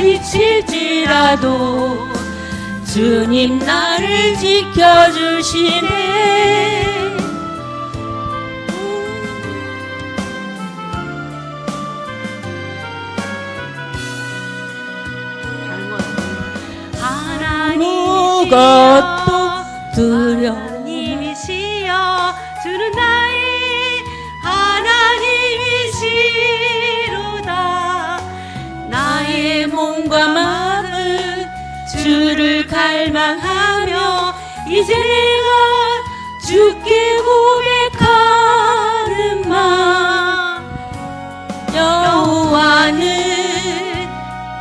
미칠지라도 주님 나를 지켜주시네. 아무것도 하나님이시여 주는 나의 하나님이시로다. 나의 몸과 마음은 주를 갈망하며 이제 내가 주께 고백하는 마. 여호와는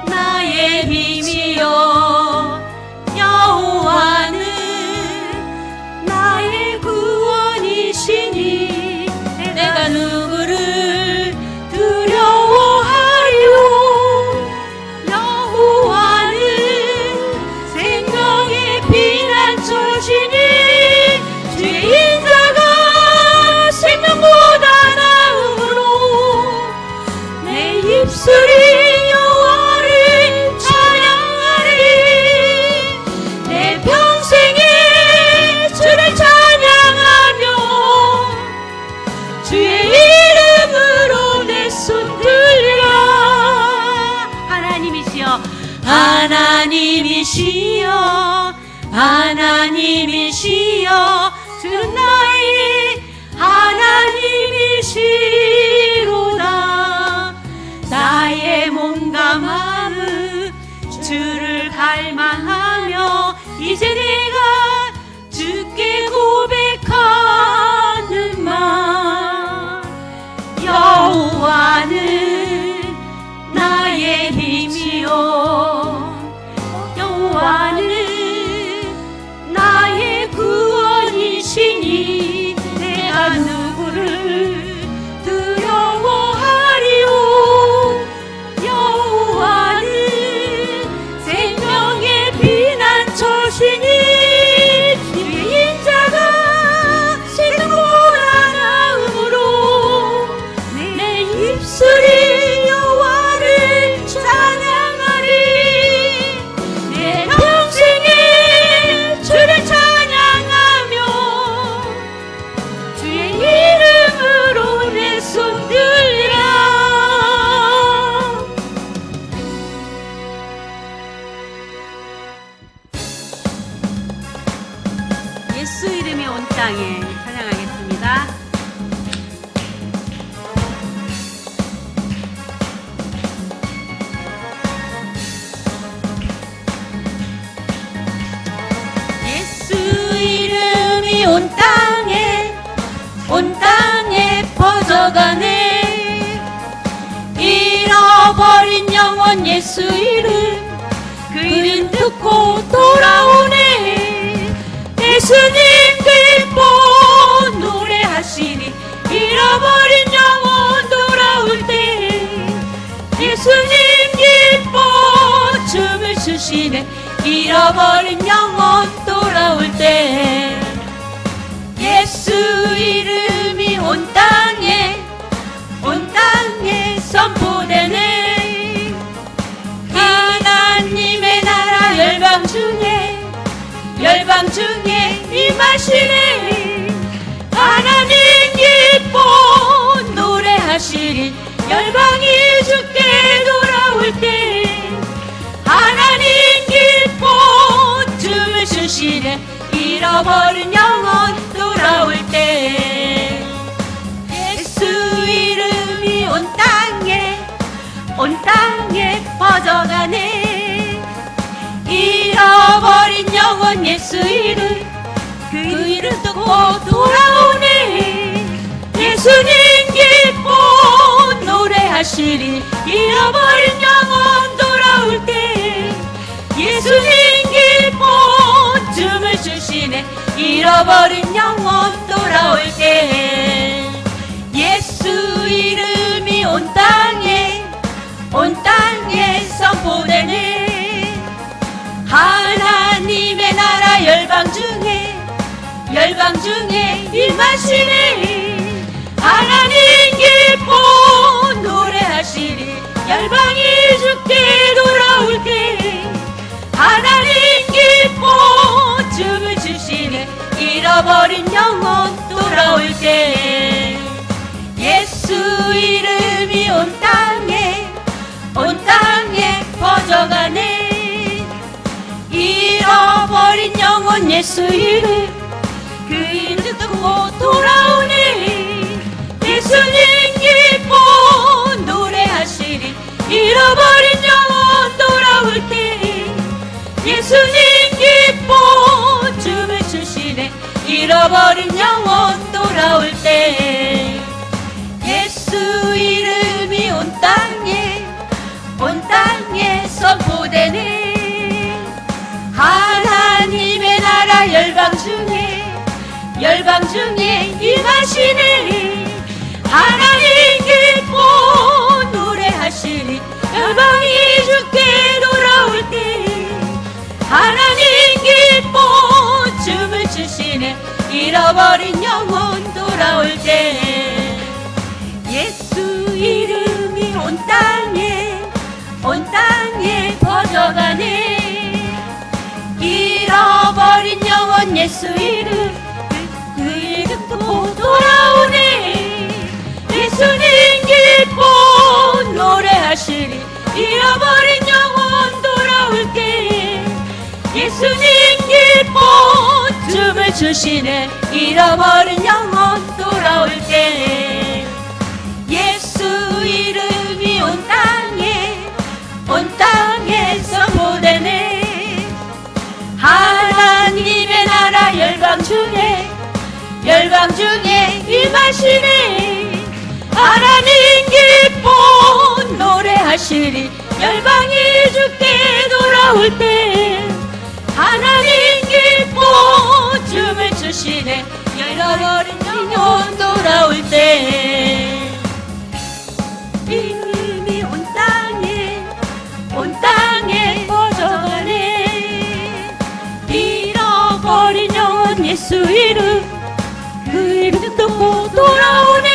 나의 힘이요 여호와는 나의 구원이시니 내가 누구를 두려워하리요. 여호와는 생명의 피난처시니 주의 인자가 생명보다 나음으로 내 입술이 여호와를 찬양하리. 내 평생에 주를 찬양하며 주의 이름으로 내 손 들리라. 하나님이시여 하나님이시여 하나님이시여 주는 나의 하나님이시로다. 나의 몸과 마음은 주를 갈망하며 이제 내가 주께 고백하는 마. 여호와는 나의 힘이요 여호와는 나의 구원이시니 내가 누구를 두려워하리요. 여호와는 생명의 피난처시니 주의 인자가 생명보다 나음으로 내 입술이 여호와를 찬양하리. 내 평생에 주를 찬양하며 주의 이름으로 내 손 들리라. 예수 이름이 온 땅에 찬양하겠습니다. 예수 이름이 온 땅에 퍼져가네. 잃어버린 영혼 예수 이름 그 이름 듣고 돌아오네. 예수님 기뻐 노래하시니 잃어버린 영혼 돌아올 때 예수님 기뻐 춤을 추시네. 잃어버린 영혼 돌아올 때 예수 이름이 온 땅에 선포되네. 하나님의 나라 열방 중에 임하시네. 하나님 기뻐 노래하시리. 열방이 주께 돌아올 때 하나님 기뻐 춤을 추시네. 잃어버린 영혼 돌아올 때 예수 이름이 온 땅에 퍼져가네. 잃어버린 영혼 예수 이름 그 이름 듣고 돌아오네. 예수님 기뻐 노래하시리. 잃어버린 영혼 돌아올 때 예수님 기뻐 춤을 추시네. 잃어버린 영혼 돌아올 때 예수 이름이 온 땅에 선포되네. 하나님의 나라 열방 중에 임하시네. 하나님 기뻐 노래하시리. 열방이 주께 돌아올 영원 예수 이름 그 이름 듣고 돌아오니 예수님 기뻐 노래하시리 잃어버린 영혼 돌아올 때 예수님 기뻐 춤을 추시네 잃어버린 영혼 돌아올 때 예수 이름이 온 땅에 선포되네 하나님의 나라 열방 중에 임하시네 하나님 기뻐 노래하시니 열방이 주께 돌아올 때 하나님 기뻐 춤을 추시네 잃어버린 영혼 돌아올 때 예수 이름이 온 땅에 퍼져가네 잃어버린 영혼 예수 이름 그 이름 듣고 돌아오네 예수님 기뻐 노래하시리 잃어버린 영혼 돌아올 때 예수님 기뻐 춤을 추시네 잃어버린 영혼 돌아올 때 예수 이름이 온 땅에 선포되네 하나님의 나라 열방 중에 임하시네 하나님 기뻐 노래하시리 열방이 주께 돌아올 때 하나님 기뻐 춤을 추시네 잃어버린 영혼 돌아올 때 이름이 온 땅에 퍼져가네 잃어버린 영혼 예수 이름 그 이름 듣고 돌아오네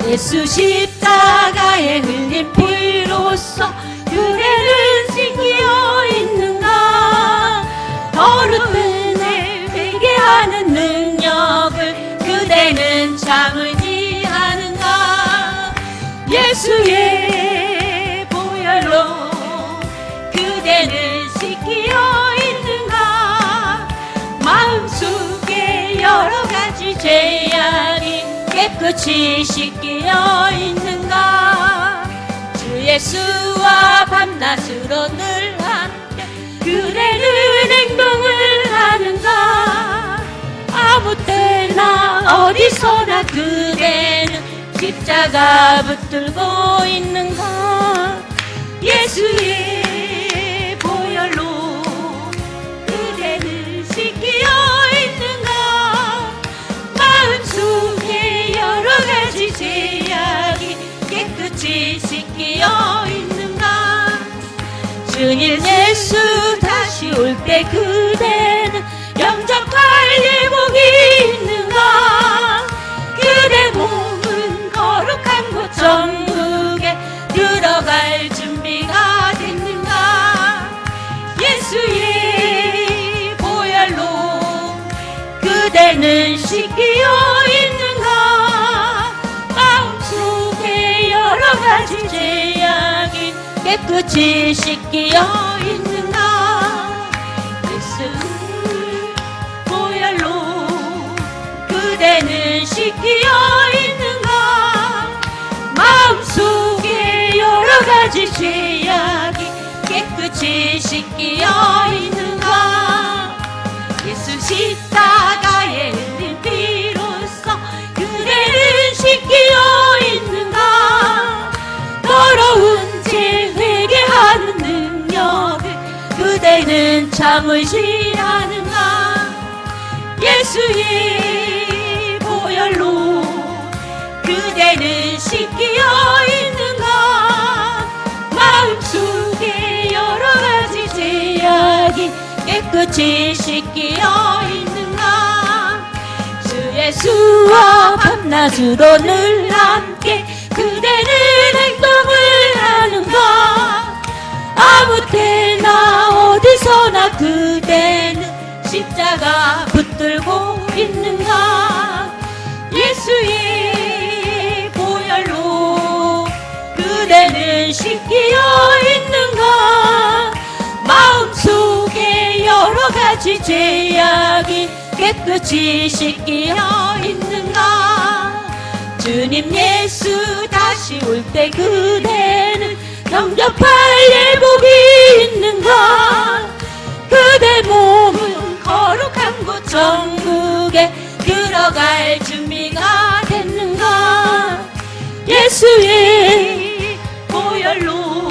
예수 십자가에 흘린 피로써 그대는 지키어 있는가 더럽음을 회개하는 능력을 그대는 참을지 하는가 예수의 보혈로 그대는 지키어 있는가 마음속에 여러가지 죄악이 깨끗이 씻기어 있는가 주 예수와 밤낮으로 늘 함께 그대는 행동을 하는가 아무 때나 어디서나 그대는 십자가 붙들고 있는가 예수의 보혈로 그대는 씻기어 있는가 마음속에 여러가지 죄악이 깨끗이 씻기어 있는가 주님 예수 다시 올 때 그대는 영접할 예복이 있는가 그대 몸은 거룩한 곳 천국에 들어갈 준비가 됐는가 예수의 보혈로 그대는 씻기어 있는가 마음속에 여러가지 죄악이 깨끗이 씻기어 있는가 예수 보혈로 그대는 씻기어 있는가 마음속에 여러가지 죄악이 깨끗이 씻기어 있는가 예수 십자가에 흘린 피로써 그대는 씻기어 있는가 더러운 죄 회개하는 능력을 그대는 참으시 하는가 예수의 보혈로 그대는 씻기어 있는가 마음속에 여러가지 죄악이 깨끗이 씻기어 있는가 주 예수와 밤낮으로 늘 함께 그대는 행동을 하는가 아무 때나 어디서나 그대는 십자가 붙들고 있는가 예수의 보혈로 그대는 씻기어 있는가? 마음속에 여러 가지 죄악이 깨끗이 씻기어 있는가? 주님 예수 다시 올 때 그대는 영접할 예복이 있는가? 그대 몸은 거룩한 곳 천국에 들어갈 준비가 됐는가? 예수의 보혈로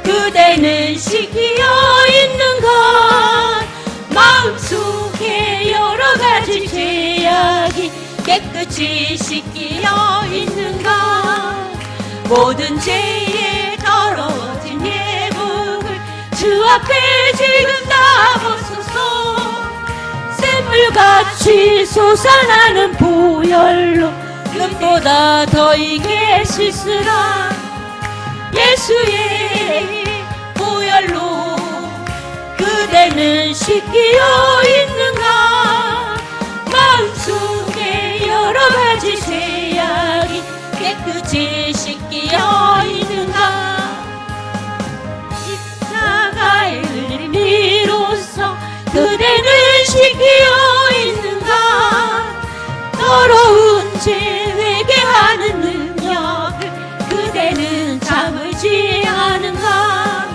그대는 씻기어 있는가? 마음속에 여러 가지 죄악이 깨끗이 씻기어 있는가? 모든 죄에 더러워진 예복을 주 앞에 지금 다 벗소서. 샘물같이 솟아나는 보혈로 눈보다 더 이게 씻으라. 예수의 보혈로 그대는 씻기어 있는가? 마음속에 여러 가지 죄악이 깨끗이 씻기어 있는가? 십자가의 흘림으로써 그대는 씻기어 있는가? 더러운 죄 회개하는 능력을 그대는 참을지 않은가?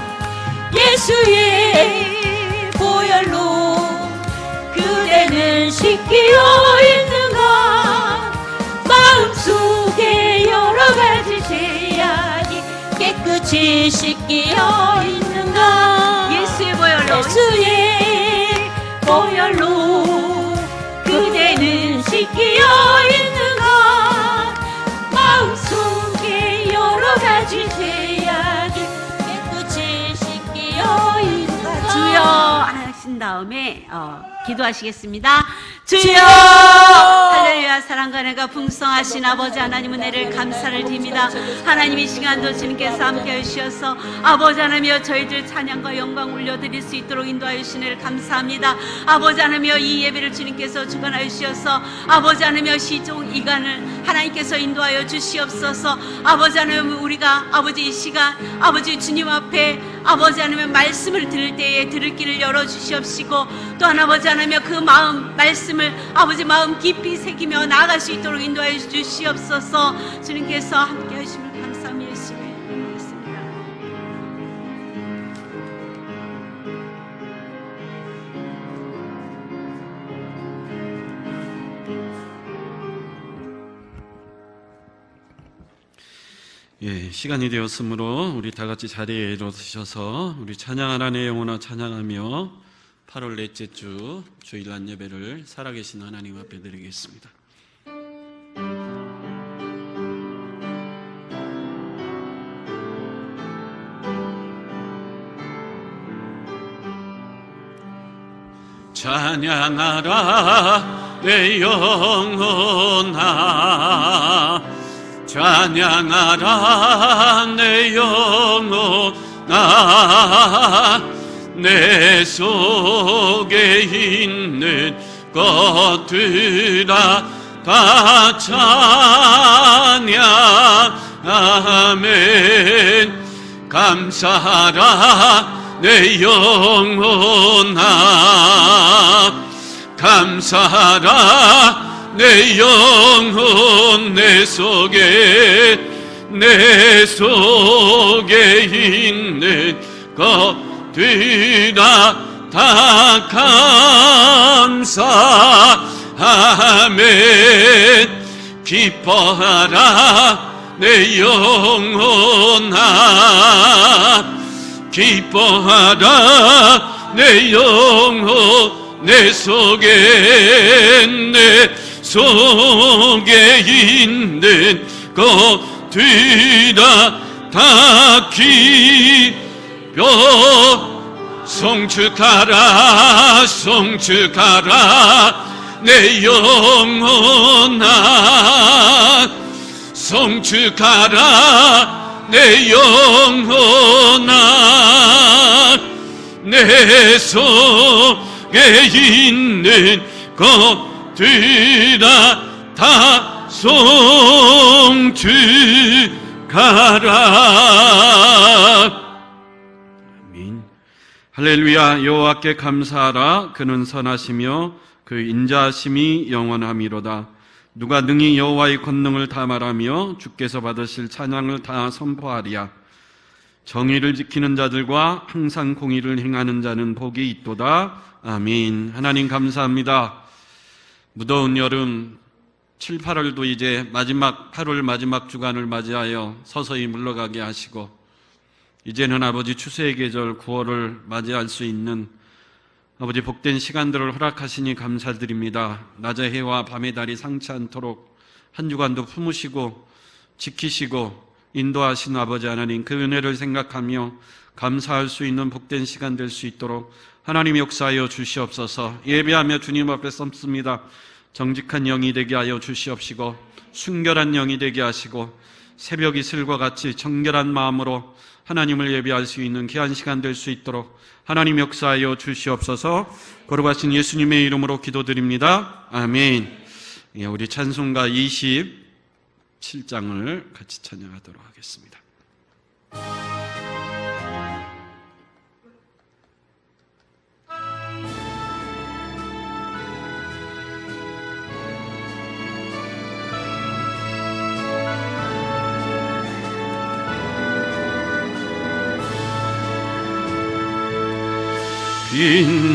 예수의 보혈로 그대는 씻기어 있는가? 마음속에 여러 가지 죄악이 깨끗이 씻기어 있는가? 예수의 보혈로 예수의 보혈로 그대는 씻기어 있는가? 마음속에 여러 가지 죄악이 깨끗이 씻기어 있는가? 주여 하신 다음에 기도하시겠습니다. 주여 할렐루야. 사랑과 은혜가 풍성하신 아버지 하나님 은혜를 감사를 드립니다. 하나님 이 시간도 주님께서 함께해 주셔서 아버지 하나님여 저희들 찬양과 영광 올려드릴 수 있도록 인도하여 주시는 감사합니다. 아버지 하나님여 이 예배를 주님께서 주관하여 주셔서 아버지 하나님여 시종 이간을 하나님께서 인도하여 주시옵소서. 아버지 하나님 우리가 아버지 이 시간 아버지 주님 앞에 아버지 하나님 말씀을 들을 때에 들을 길을 열어주시옵시고 또한 아버지 하나님 그 마음 말씀을 아버지 마음 깊이 새기며 나아갈 수 있도록 인도하여 주시옵소서. 주님께서 함께 하심을 감사하며 예수를 믿습니다. 예, 시간이 되었으므로 우리 다 같이 자리에 일어서셔서 우리 찬양 하나님의 영혼아 찬양하며 8월 넷째 주 주일날 예배를 살아계신 하나님 앞에 드리겠습니다. 찬양하라 내 영혼아 찬양하라 내 영혼아 내 속에 있는 것들아 다 찬양하면 감사하라 내 영혼아 감사하라 내 영혼 내 속에 있는 것들아 다 감사하면 기뻐하라 내 영혼아 기뻐하라 내 영혼 내 속에 있는 것들아 다 기뻐 송축하라 내 영혼아 송축하라 내 영혼아 내 속에 있는 것들아 다 송축하라 가라. 아멘. 할렐루야. 여호와께 감사하라. 그는 선하시며 그 인자하심이 영원함이로다. 누가 능히 여호와의 권능을 다 말하며 주께서 받으실 찬양을 다 선포하리야. 정의를 지키는 자들과 항상 공의를 행하는 자는 복이 있도다. 아멘. 하나님 감사합니다. 무더운 여름 7, 8월도 이제 8월 마지막 주간을 맞이하여 서서히 물러가게 하시고, 이제는 아버지 추수의 계절 9월을 맞이할 수 있는 아버지 복된 시간들을 허락하시니 감사드립니다. 낮의 해와 밤의 달이 상치 않도록 한 주간도 품으시고 지키시고 인도하신 아버지 하나님, 그 은혜를 생각하며 감사할 수 있는 복된 시간 될 수 있도록 하나님 역사하여 주시옵소서. 예배하며 주님 앞에 섭습니다. 정직한 영이 되게 하여 주시옵시고 순결한 영이 되게 하시고 새벽 이슬과 같이 정결한 마음으로 하나님을 예배할 수 있는 귀한 시간 될 수 있도록 하나님 역사하여 주시옵소서. 거룩하신 예수님의 이름으로 기도드립니다. 아멘. 우리 찬송가 27장을 같이 찬양하도록 하겠습니다.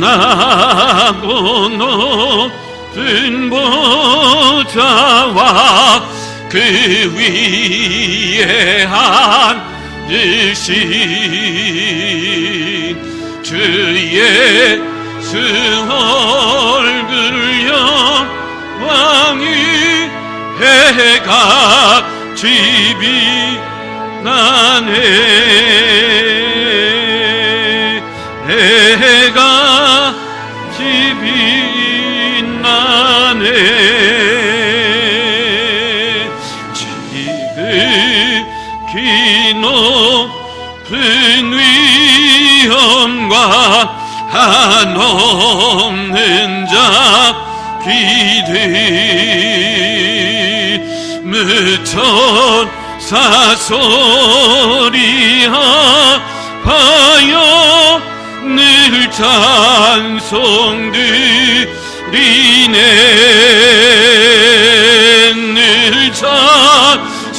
빛나고 높은 보좌와 그 위에 앉으신 주 예수 얼굴 영광이 해같이 빛나네. 해같이 빛나네. 지극히 높은 위엄과 한없는 자비들 무천사 소리하여 늘 찬송드리네. 늘 찬송드리네.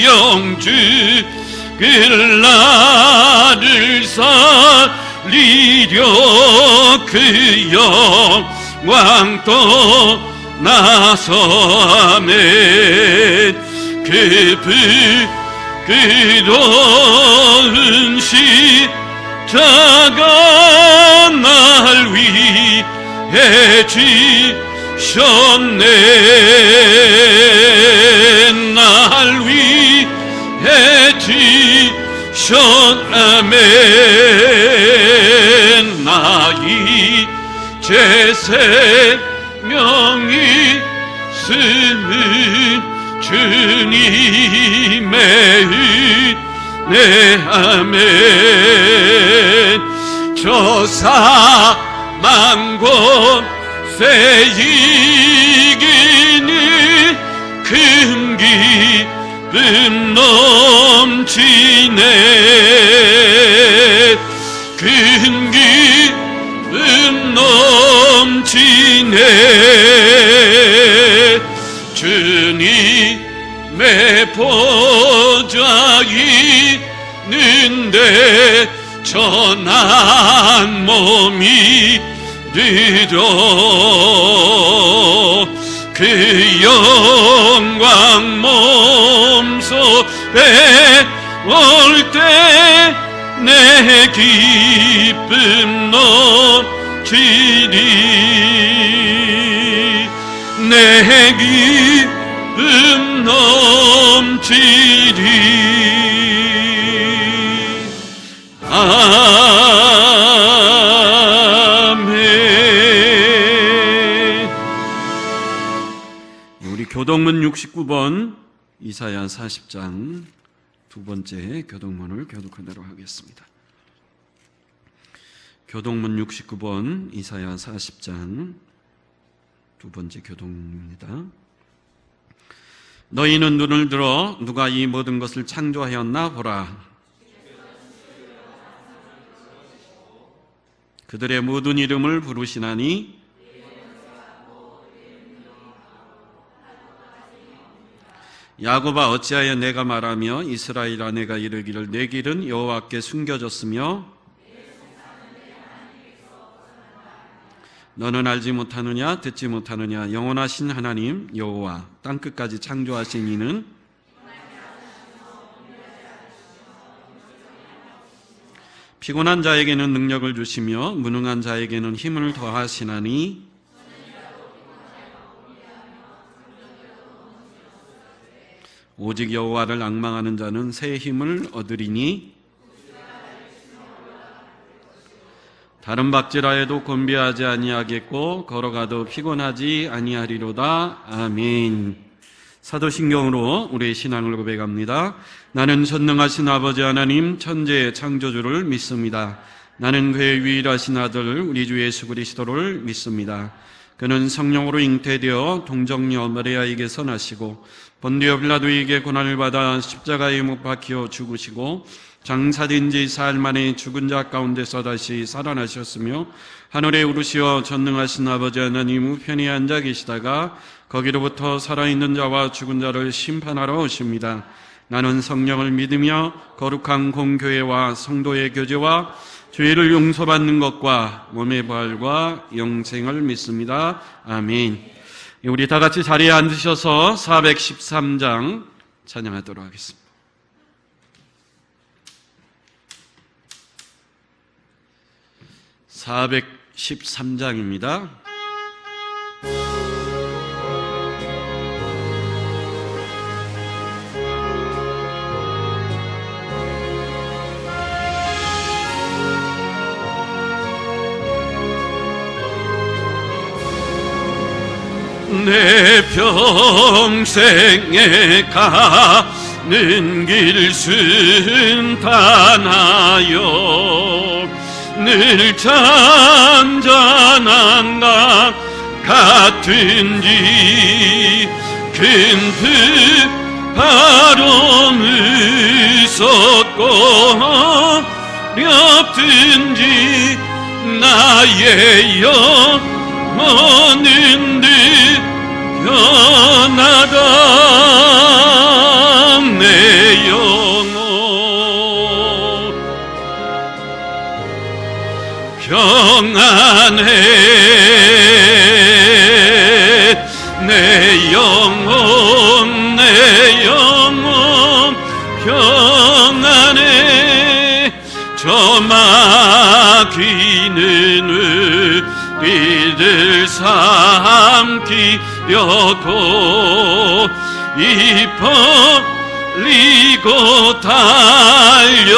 영주를 나를 살리려 그 영광 떠나서 아멘. 그런 십자가 날 위해 지셨네. 날 위해 지셨네. 나 이제 생명이 있음은 주님의 은혜. 아멘. 저 사망 곳에 이기는 큰 기쁨 넘치네. 큰 기쁨 넘치네. 주님의 보좌 있는데 전한 몸이 들어 그 영광 몸속에 올 때 내 기쁨 넘치리. 내 기쁨 넘치리. 아멘. 우리 교동문 69번 이사야 40장 두 번째 교동문을 교독하도록 하겠습니다. 교동문 69번 이사야 40장 두 번째 교동입니다. 너희는 눈을 들어 누가 이 모든 것을 창조하였나 보라. 그들의 모든 이름을 부르시나니 야곱아 어찌하여 내가 말하며 이스라엘아 내가 이르기를 내 길은 여호와께 숨겨졌으며 너는 알지 못하느냐 듣지 못하느냐 영원하신 하나님 여호와 땅끝까지 창조하신 이는 피곤한 자에게는 능력을 주시며 무능한 자에게는 힘을 더하시나니 오직 여호와를 앙망하는 자는 새 힘을 얻으리니 다른 박질하여도 곤비하지 아니하겠고 걸어가도 피곤하지 아니하리로다. 아멘. 사도신경으로 우리의 신앙을 고백합니다. 나는 전능하신 아버지 하나님 천지의 창조주를 믿습니다. 나는 그의 유일하신 아들 우리 주 예수 그리스도를 믿습니다. 그는 성령으로 잉태되어 동정녀 마리아에게서 나시고 본디오 빌라도에게 고난을 받아 십자가에 못 박혀 죽으시고 장사된 지 사흘 만에 죽은 자 가운데서 다시 살아나셨으며 하늘에 오르시어 전능하신 아버지 하나님 우편에 앉아 계시다가 거기로부터 살아있는 자와 죽은 자를 심판하러 오십니다. 나는 성령을 믿으며 거룩한 공교회와 성도의 교제와 죄를 용서받는 것과 몸의 부활과 영생을 믿습니다. 아멘. 우리 다 같이 자리에 앉으셔서 413장 찬양하도록 하겠습니다. (413장입니다) 내 평생에 가는 길 순탄하여 늘 잔잔한 강 같은지 큰 바람을 쏟고 어렵든지 나의 영혼은 늘 변하다. 내 영혼 평안해. 내 영혼 평안해. 저 마귀는 우리들 삼키려고 입 벌리고 달려와도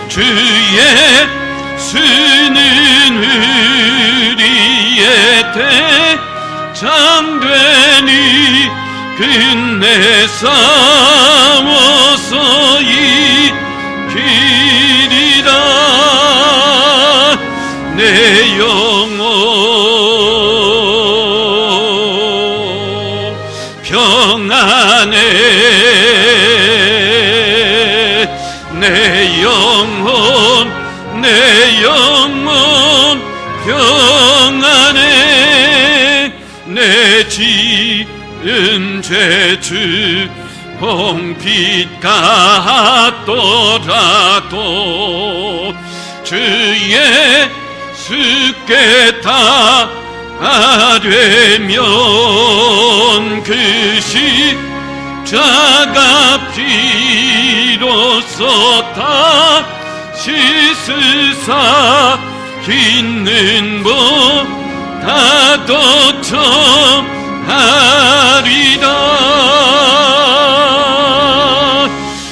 주의 수는 우리의 대장되니 끝내 싸워서 이기리라. 내 영혼 평안해. 내 영혼 평안해. 내 지은 죄주 홍빛 같더라도 주의 수께 다 되면 그 십자가 피로써 다 씻으사 있는 보다 더 청하리라.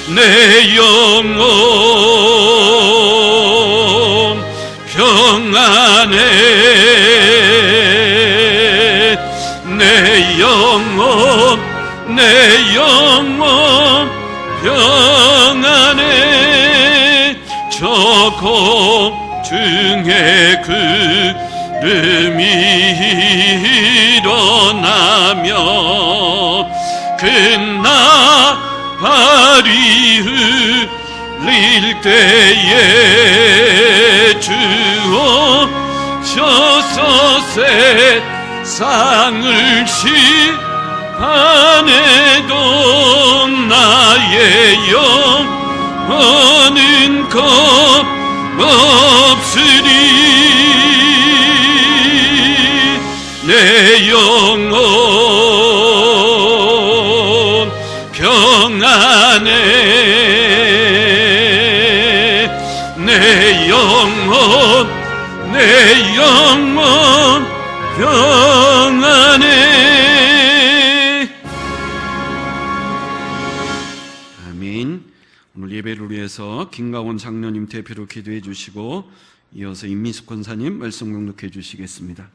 내 영혼 평안해. 내 영혼 평안해. 저 공중의 그 름이 일어나며 큰나발이 흘릴 때에 주오셔서 세상을 심판해도 나의 영혼은 겁없으리. 내 영혼 평안해. 내 영혼 평안해. 아멘. 오늘 예배를 위해서 김강원 장로님 대표로 기도해 주시고 이어서 임미숙 권사님 말씀 공독해 주시겠습니다.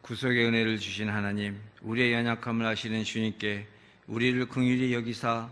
구속의 은혜를 주신 하나님, 우리의 연약함을 아시는 주님께 우리를 긍휼히 여기사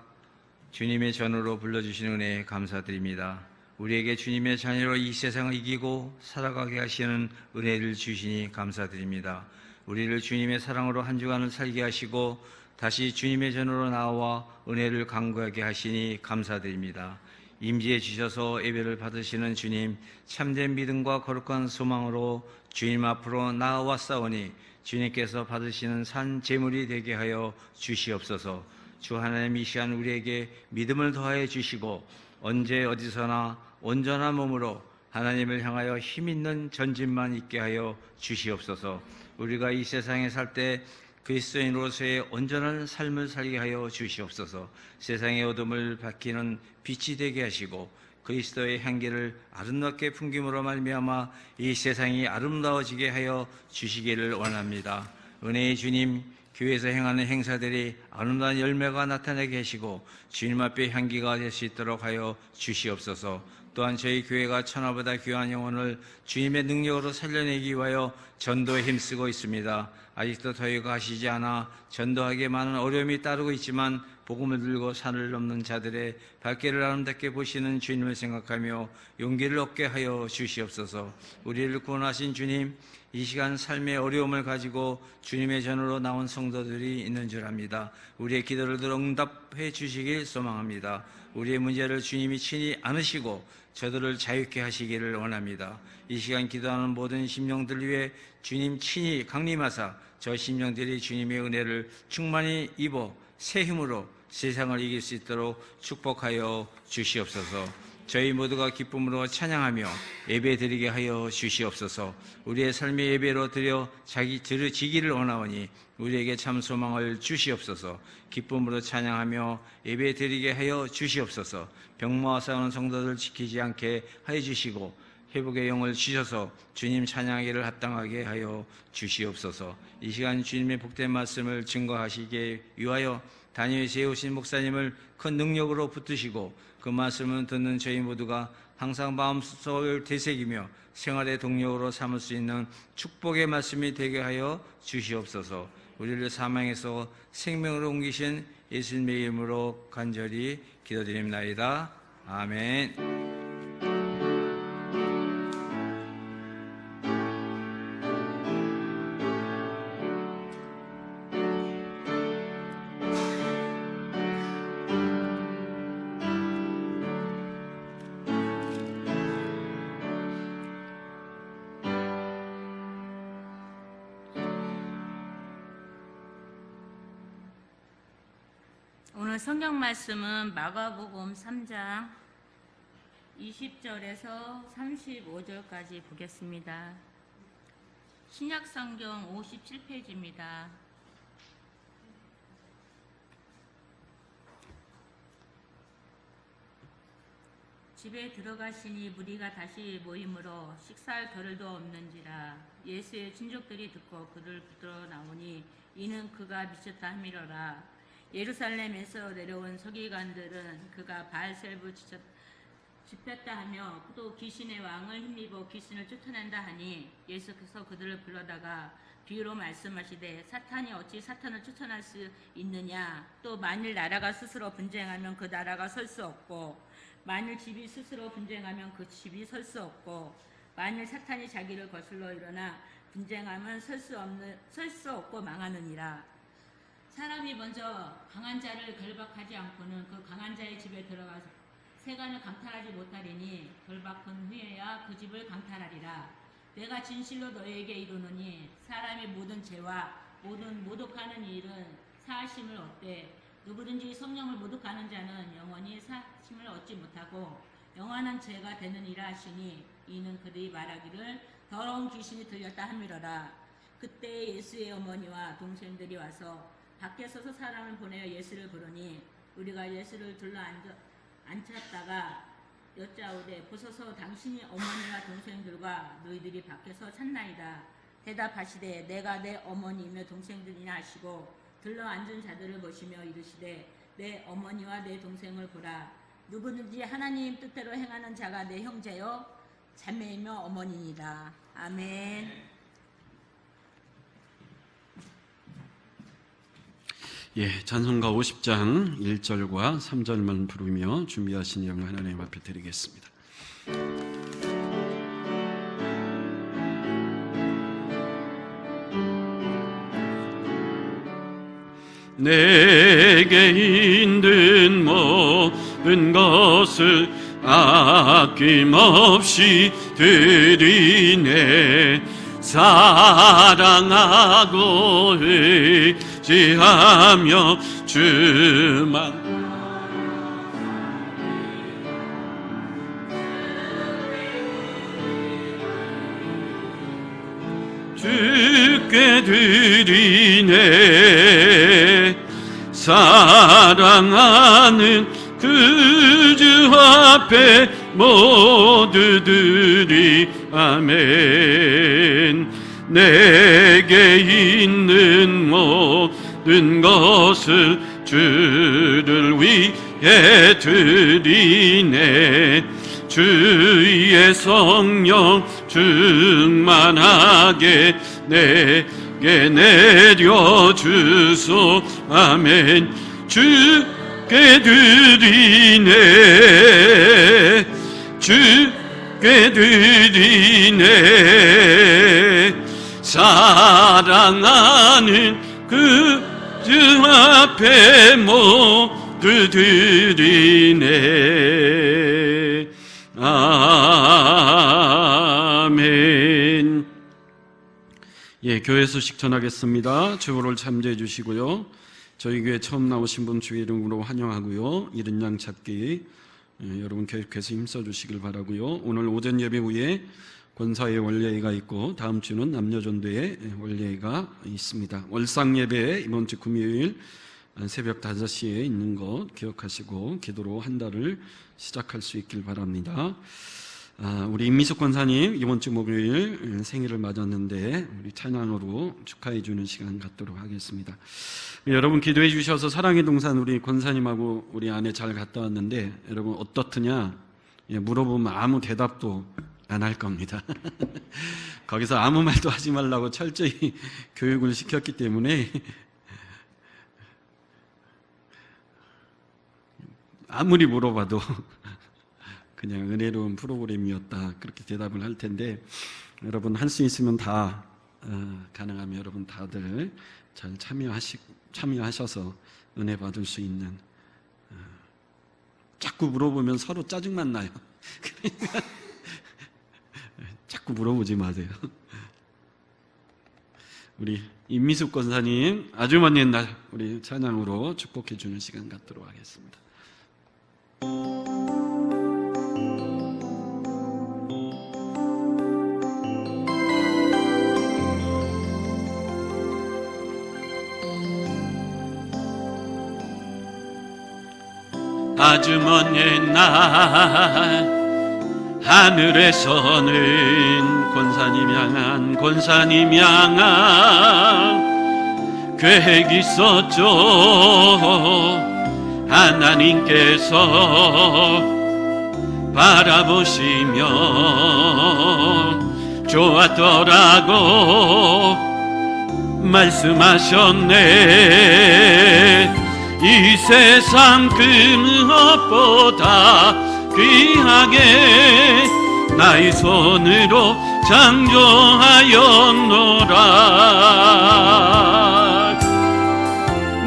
주님의 전으로 불러주신 은혜에 감사드립니다. 우리에게 주님의 자녀로 이 세상을 이기고 살아가게 하시는 은혜를 주시니 감사드립니다. 우리를 주님의 사랑으로 한 주간을 살게 하시고 다시 주님의 전으로 나와 은혜를 강구하게 하시니 감사드립니다. 임지해 주셔서 예배를 받으시는 주님, 참된 믿음과 거룩한 소망으로 주님 앞으로 나아왔사오니 주님께서 받으시는 산 제물이 되게 하여 주시옵소서. 주 하나님, 이 시간 우리에게 믿음을 더하여 주시고 언제 어디서나 온전한 몸으로 하나님을 향하여 힘있는 전진만 있게 하여 주시옵소서. 우리가 이 세상에 살 때 그리스도인으로서의 온전한 삶을 살게 하여 주시옵소서. 세상의 어둠을 밝히는 빛이 되게 하시고 그리스도의 향기를 아름답게 풍김으로 말미암아 이 세상이 아름다워지게 하여 주시기를 원합니다. 은혜의 주님, 교회에서 행하는 행사들이 아름다운 열매가 나타나게 하시고 주님 앞에 향기가 될 수 있도록 하여 주시옵소서. 또한 저희 교회가 천하보다 귀한 영혼을 주님의 능력으로 살려내기 위하여 전도에 힘쓰고 있습니다. 아직도 더위가 가시지 않아 전도하기에 많은 어려움이 따르고 있지만 복음을 들고 산을 넘는 자들의 발길을 아름답게 보시는 주님을 생각하며 용기를 얻게 하여 주시옵소서. 우리를 구원하신 주님, 이 시간 삶의 어려움을 가지고 주님의 전으로 나온 성도들이 있는 줄 압니다. 우리의 기도를 들어 응답해 주시길 소망합니다. 우리의 문제를 주님이 친히 안으시고 저들을 자유케 하시기를 원합니다. 이 시간 기도하는 모든 심령들 위해 주님 친히 강림하사 저 심령들이 주님의 은혜를 충만히 입어 새 힘으로 세상을 이길 수 있도록 축복하여 주시옵소서. 저희 모두가 기쁨으로 찬양하며 예배 드리게 하여 주시옵소서. 우리의 삶의 예배로 드려 지기를 원하오니 우리에게 참 소망을 주시옵소서. 기쁨으로 찬양하며 예배 드리게 하여 주시옵소서. 병마와 싸우는 성도들 지키지 않게 하여 주시고 회복의 영을 주셔서 주님 찬양하기를 합당하게 하여 주시옵소서. 이 시간 주님의 복된 말씀을 증거하시기에 위하여 단위에 세우신 목사님을 큰 능력으로 붙드시고 그 말씀을 듣는 저희 모두가 항상 마음속을 되새기며 생활의 동력으로 삼을 수 있는 축복의 말씀이 되게 하여 주시옵소서. 우리를 사망에서 생명으로 옮기신 예수님의 이름으로 간절히 기도드립나이다. 아멘. 오늘 성경 말씀은 마가복음 3장 20절에서 35절까지 보겠습니다. 신약 성경 57페이지입니다. 집에 들어가시니 무리가 다시 모이므로 식사할 겨를도 없는지라. 예수의 친족들이 듣고 그를 붙들어 나오니 이는 그가 미쳤다 함이로라. 예루살렘에서 내려온 서기관들은 그가 바알세불 집혔다 하며 또 귀신의 왕을 힘입어 귀신을 쫓아낸다 하니 예수께서 그들을 불러다가 비유로 말씀하시되 사탄이 어찌 사탄을 추천할 수 있느냐. 또 만일 나라가 스스로 분쟁하면 그 나라가 설 수 없고 만일 집이 스스로 분쟁하면 그 집이 설 수 없고 만일 사탄이 자기를 거슬러 일어나 분쟁하면 설 수 없고 망하느니라. 사람이 먼저 강한 자를 결박하지 않고는 그 강한 자의 집에 들어가서 세간을 강탈하지 못하리니 결박한 후에야 그 집을 강탈하리라. 내가 진실로 너희에게 이르노니 사람의 모든 죄와 모든 모독하는 일은 사하심을 얻되 누구든지 성령을 모독하는 자는 영원히 사하심을 얻지 못하고 영원한 죄가 되느니라 하시니 이는 그들이 말하기를 더러운 귀신이 들렸다 함이로라. 그때 예수의 어머니와 동생들이 와서 밖에 서서 사람을 보내어 예수를 부르니 우리가 예수를 둘러 앉혔다가 여짜오되 보소서 당신이 어머니와 동생들과 너희들이 밖에서 찾나이다. 대답하시되 내가 내 어머니이며 동생들이나 하시고 들러 앉은 자들을 보시며 이르시되 내 어머니와 내 동생을 보라. 누구든지 하나님 뜻대로 행하는 자가 내 형제요 자매이며 어머니니라. 아멘. 예, 찬송가 50장 1절과 3절만 부르며 준비하신 영을 하나님 앞에 드리겠습니다. 내게 있는 모든 것을 아낌없이 드리네. 사랑하고 의지하며 주만 주께 드리네. 사랑하는 그 주 앞에 모두들이 아멘. 내게 있는 모든 것을 주를 위해 드리네. 주의 성령 충만하게 내게 내려주소. 아멘. 주께 드리네. 주께 드리네. 사랑하는 그 주 앞에 모두 드리네. 아멘. 예, 교회 소식 전하겠습니다. 주보를 참조해 주시고요. 저희 교회 처음 나오신 분 주의 이름으로 환영하고요. 이른 양 찾기 여러분 계속해서 힘써 주시길 바라고요. 오늘 오전 예배 후에 권사의 원례회가 있고 다음 주는 남녀전도회 원례회가 있습니다. 월상 예배 이번 주 금요일 새벽 5시에 있는 것 기억하시고 기도로 한 달을 시작할 수 있길 바랍니다. 우리 임미숙 권사님 이번 주 목요일 생일을 맞았는데 우리 찬양으로 축하해 주는 시간 갖도록 하겠습니다. 여러분 기도해 주셔서 사랑의 동산 우리 권사님하고 우리 아내 잘 갔다 왔는데 여러분 어떻느냐 물어보면 아무 대답도 안 할 겁니다. 거기서 아무 말도 하지 말라고 철저히 교육을 시켰기 때문에 아무리 물어봐도 그냥 은혜로운 프로그램이었다 그렇게 대답을 할 텐데 여러분 할 수 있으면 다 가능하면 여러분 다들 잘 참여하셔서 은혜 받을 수 있는 자꾸 물어보면 서로 짜증만 나요. 그러니까 자꾸 물어보지 마세요. 우리 임미숙 권사님 아주 먼 옛날 우리 찬양으로 축복해 주는 시간 갖도록 하겠습니다. 아주 먼 옛날 하늘에서는 권사님 향한 계획이 있었죠. 하나님께서 바라보시며 좋았더라고. 말씀하셨네. 이 세상 그 무엇보다 귀하게 나의 손으로 창조하였노라.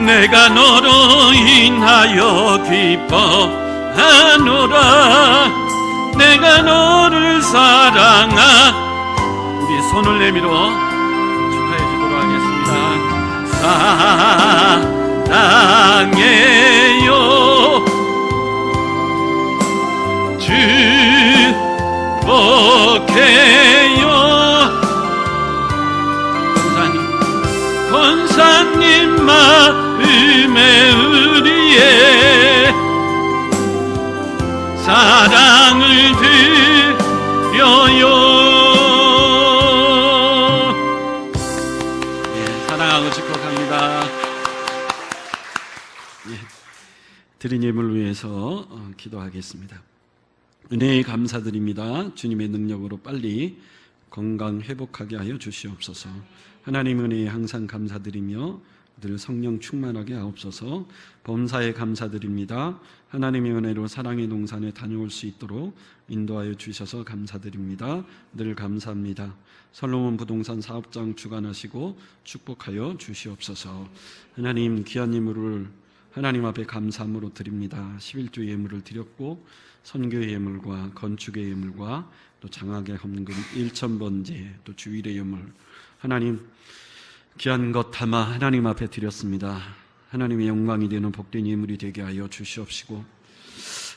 내가 너로 인하여 기뻐하노라. 내가 너를 사랑하. 우리 손을 내밀어 축하해 주도록 하겠습니다. 사랑해요 축복해요 권사님 마음에 우리의 사랑을 드려요. 사랑하고 축복합니다. 드린 예물을 위해서 기도하겠습니다. 은혜에 감사드립니다. 주님의 능력으로 빨리 건강 회복하게 하여 주시옵소서. 하나님 은혜에 항상 감사드리며 늘 성령 충만하게 하옵소서. 범사에 감사드립니다. 하나님의 은혜로 사랑의 동산에 다녀올 수 있도록 인도하여 주셔서 감사드립니다. 늘 감사합니다. 솔로몬 부동산 사업장 주관하시고 축복하여 주시옵소서. 하나님 귀한 예물을 하나님 앞에 감사함으로 드립니다. 11조 예물을 드렸고 선교의 예물과 건축의 예물과 또 장학의 헌금 1,000번제 또 주일의 예물 하나님 귀한 것 담아 하나님 앞에 드렸습니다. 하나님의 영광이 되는 복된 예물이 되게 하여 주시옵시고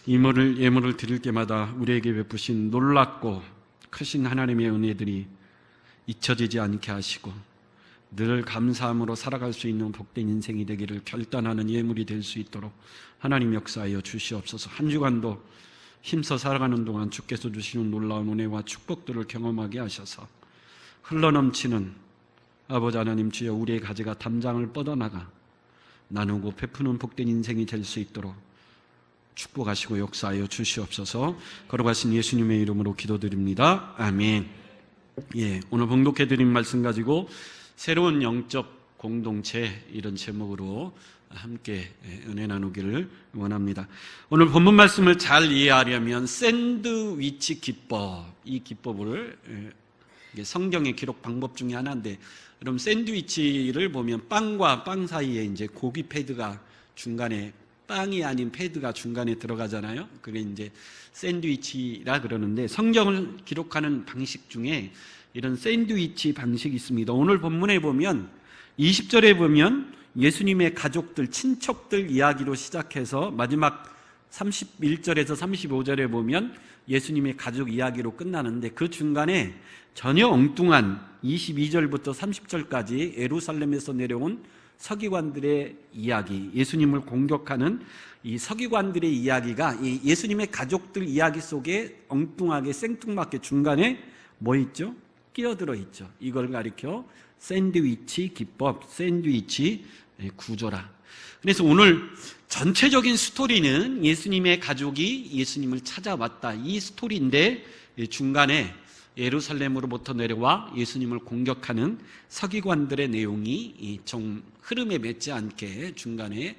예물을 드릴 때마다 우리에게 베푸신 놀랍고 크신 하나님의 은혜들이 잊혀지지 않게 하시고 늘 감사함으로 살아갈 수 있는 복된 인생이 되기를 결단하는 예물이 될 수 있도록 하나님 역사하여 주시옵소서. 한 주간도 힘써 살아가는 동안 주께서 주시는 놀라운 은혜와 축복들을 경험하게 하셔서 흘러넘치는 아버지 하나님 주여 우리의 가지가 담장을 뻗어나가 나누고 베푸는 복된 인생이 될 수 있도록 축복하시고 역사하여 주시옵소서. 걸어가신 예수님의 이름으로 기도드립니다. 아멘. 오늘 봉독해드린 말씀 가지고 새로운 영적 공동체 이런 제목으로 함께 은혜 나누기를 원합니다. 오늘 본문 말씀을 잘 이해하려면 샌드위치 기법, 이 기법을 성경의 기록 방법 중에 하나인데, 그럼 샌드위치를 보면 빵과 빵 사이에 이제 고기 패드가 중간에, 빵이 아닌 패드가 중간에 들어가잖아요. 그게 이제 샌드위치라 그러는데, 성경을 기록하는 방식 중에 이런 샌드위치 방식이 있습니다. 오늘 본문에 보면 20절에 보면 예수님의 가족들, 친척들 이야기로 시작해서 마지막 31절에서 35절에 보면 예수님의 가족 이야기로 끝나는데, 그 중간에 전혀 엉뚱한 22절부터 30절까지 예루살렘에서 내려온 서기관들의 이야기, 예수님을 공격하는 이 서기관들의 이야기가 이 예수님의 가족들 이야기 속에 엉뚱하게 생뚱맞게 중간에 뭐 있죠? 끼어들어 있죠. 이걸 가리켜 샌드위치 기법, 샌드위치 구조라. 그래서 오늘 전체적인 스토리는 예수님의 가족이 예수님을 찾아왔다, 이 스토리인데 중간에 예루살렘으로부터 내려와 예수님을 공격하는 서기관들의 내용이 좀 흐름에 맺지 않게 중간에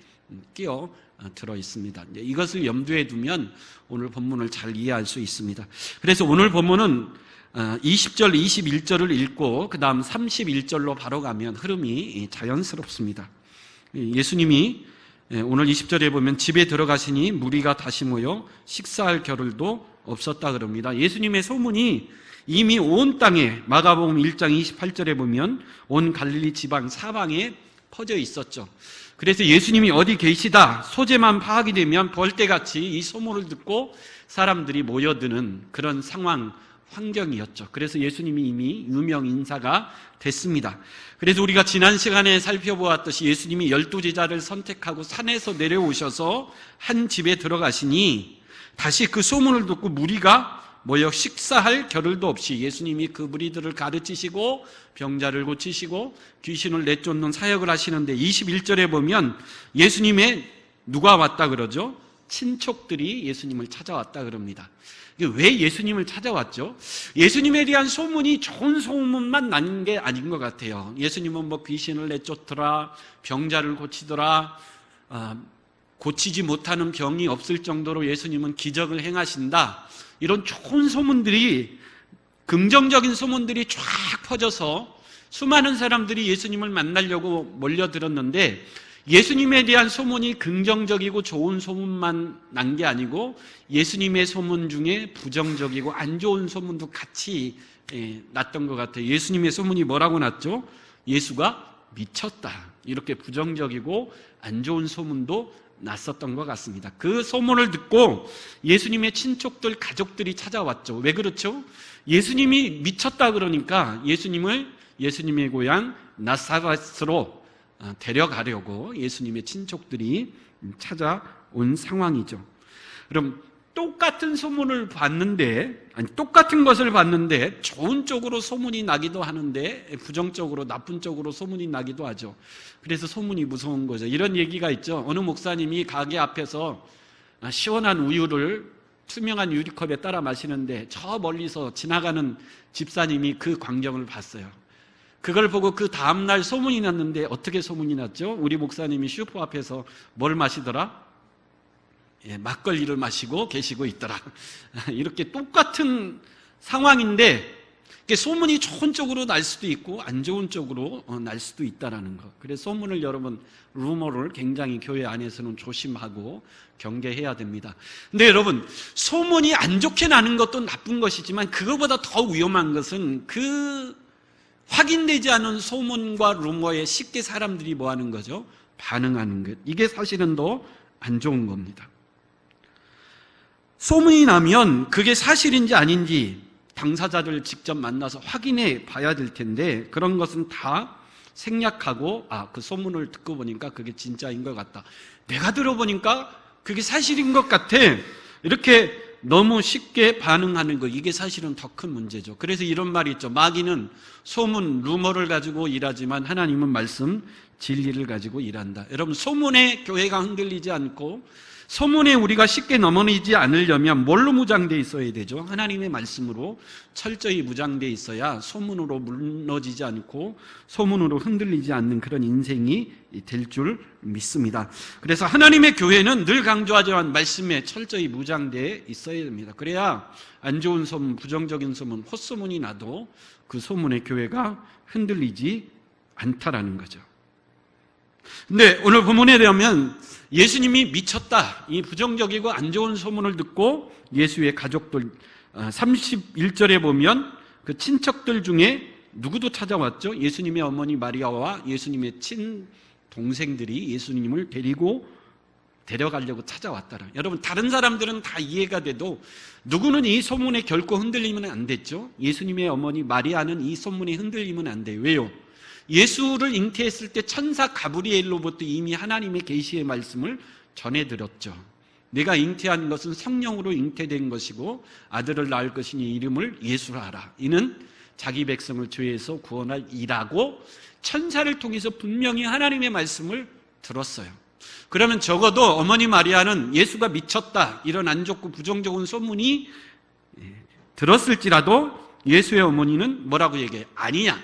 끼어 들어 있습니다. 이것을 염두에 두면 오늘 본문을 잘 이해할 수 있습니다. 그래서 오늘 본문은 20절, 21절을 읽고 그 다음 31절로 바로 가면 흐름이 자연스럽습니다. 예수님이 오늘 20절에 보면 집에 들어가시니 무리가 다시 모여 식사할 겨를도 없었다 그럽니다. 예수님의 소문이 이미 온 땅에, 마가복음 1장 28절에 보면 온 갈릴리 지방 사방에 퍼져 있었죠. 그래서 예수님이 어디 계시다 소재만 파악이 되면 벌떼같이 이 소문을 듣고 사람들이 모여드는 그런 상황, 환경이었죠. 그래서 예수님이 이미 유명 인사가 됐습니다. 그래서 우리가 지난 시간에 살펴보았듯이 예수님이 12제자를 선택하고 산에서 내려오셔서 한 집에 들어가시니 다시 그 소문을 듣고 무리가 모여 식사할 겨를도 없이 예수님이 그 무리들을 가르치시고 병자를 고치시고 귀신을 내쫓는 사역을 하시는데, 21절에 보면 예수님의 누가 왔다 그러죠? 친척들이 예수님을 찾아왔다 그럽니다. 왜 예수님을 찾아왔죠? 예수님에 대한 소문이 좋은 소문만 난 게 아닌 것 같아요. 예수님은 뭐 귀신을 내쫓더라, 병자를 고치더라, 고치지 못하는 병이 없을 정도로 예수님은 기적을 행하신다. 이런 좋은 소문들이, 긍정적인 소문들이 쫙 퍼져서 수많은 사람들이 예수님을 만나려고 몰려들었는데, 예수님에 대한 소문이 긍정적이고 좋은 소문만 난 게 아니고 예수님의 소문 중에 부정적이고 안 좋은 소문도 같이 났던 것 같아요. 예수님의 소문이 뭐라고 났죠? 예수가 미쳤다. 이렇게 부정적이고 안 좋은 소문도 났었던 것 같습니다. 그 소문을 듣고 예수님의 친척들, 가족들이 찾아왔죠. 왜 그렇죠? 예수님이 미쳤다 그러니까 예수님을 예수님의 고향 나사렛으로 데려가려고 예수님의 친척들이 찾아온 상황이죠. 그럼 똑같은 소문을 봤는데, 똑같은 것을 봤는데 좋은 쪽으로 소문이 나기도 하는데 부정적으로, 나쁜 쪽으로 소문이 나기도 하죠. 그래서 소문이 무서운 거죠. 이런 얘기가 있죠. 어느 목사님이 가게 앞에서 시원한 우유를 투명한 유리컵에 따라 마시는데 저 멀리서 지나가는 집사님이 그 광경을 봤어요. 그걸 보고 그 다음날 소문이 났는데 어떻게 소문이 났죠? 우리 목사님이 슈퍼 앞에서 뭘 마시더라? 막걸리를 마시고 계시고 있더라. 이렇게 똑같은 상황인데 소문이 좋은 쪽으로 날 수도 있고 안 좋은 쪽으로 날 수도 있다는 것. 그래서 소문을, 여러분, 루머를 굉장히 교회 안에서는 조심하고 경계해야 됩니다. 근데 여러분, 소문이 안 좋게 나는 것도 나쁜 것이지만 그거보다 더 위험한 것은 그 확인되지 않은 소문과 루머에 쉽게 사람들이 뭐 하는 거죠? 반응하는 것. 이게 사실은 더 안 좋은 겁니다. 소문이 나면 그게 사실인지 아닌지 당사자들 직접 만나서 확인해 봐야 될 텐데 그런 것은 다 생략하고 그 소문을 듣고 보니까 그게 진짜인 것 같다. 내가 들어보니까 그게 사실인 것 같아. 이렇게 너무 쉽게 반응하는 것, 이게 사실은 더 큰 문제죠. 그래서 이런 말이 있죠. 마귀는 소문, 루머를 가지고 일하지만 하나님은 말씀, 진리를 가지고 일한다. 여러분, 소문에 교회가 흔들리지 않고 소문에 우리가 쉽게 넘어지지 않으려면 뭘로 무장되어 있어야 되죠? 하나님의 말씀으로 철저히 무장되어 있어야 소문으로 무너지지 않고 소문으로 흔들리지 않는 그런 인생이 될 줄 믿습니다. 그래서 하나님의 교회는 늘 강조하지만 말씀에 철저히 무장되어 있어야 됩니다. 그래야 안 좋은 소문, 부정적인 소문, 헛소문이 나도 그 소문에 교회가 흔들리지 않다라는 거죠. 근데 오늘 본문에 되면 예수님이 미쳤다, 이 부정적이고 안 좋은 소문을 듣고 예수의 가족들, 31절에 보면 그 친척들 중에 누구도 찾아왔죠? 예수님의 어머니 마리아와 예수님의 친동생들이 예수님을 데려가려고 찾아왔더라. 여러분, 다른 사람들은 다 이해가 돼도 누구는 이 소문에 결코 흔들리면 안 됐죠? 예수님의 어머니 마리아는 이 소문에 흔들리면 안 돼요. 왜요? 예수를 잉태했을 때 천사 가브리엘로부터 이미 하나님의 계시의 말씀을 전해드렸죠. 내가 잉태한 것은 성령으로 잉태된 것이고 아들을 낳을 것이니 이름을 예수라 하라. 이는 자기 백성을 죄에서 구원할 이라고 천사를 통해서 분명히 하나님의 말씀을 들었어요. 그러면 적어도 어머니 마리아는 예수가 미쳤다, 이런 안 좋고 부정적인 소문이 들었을지라도 예수의 어머니는 뭐라고 얘기해요? 아니야,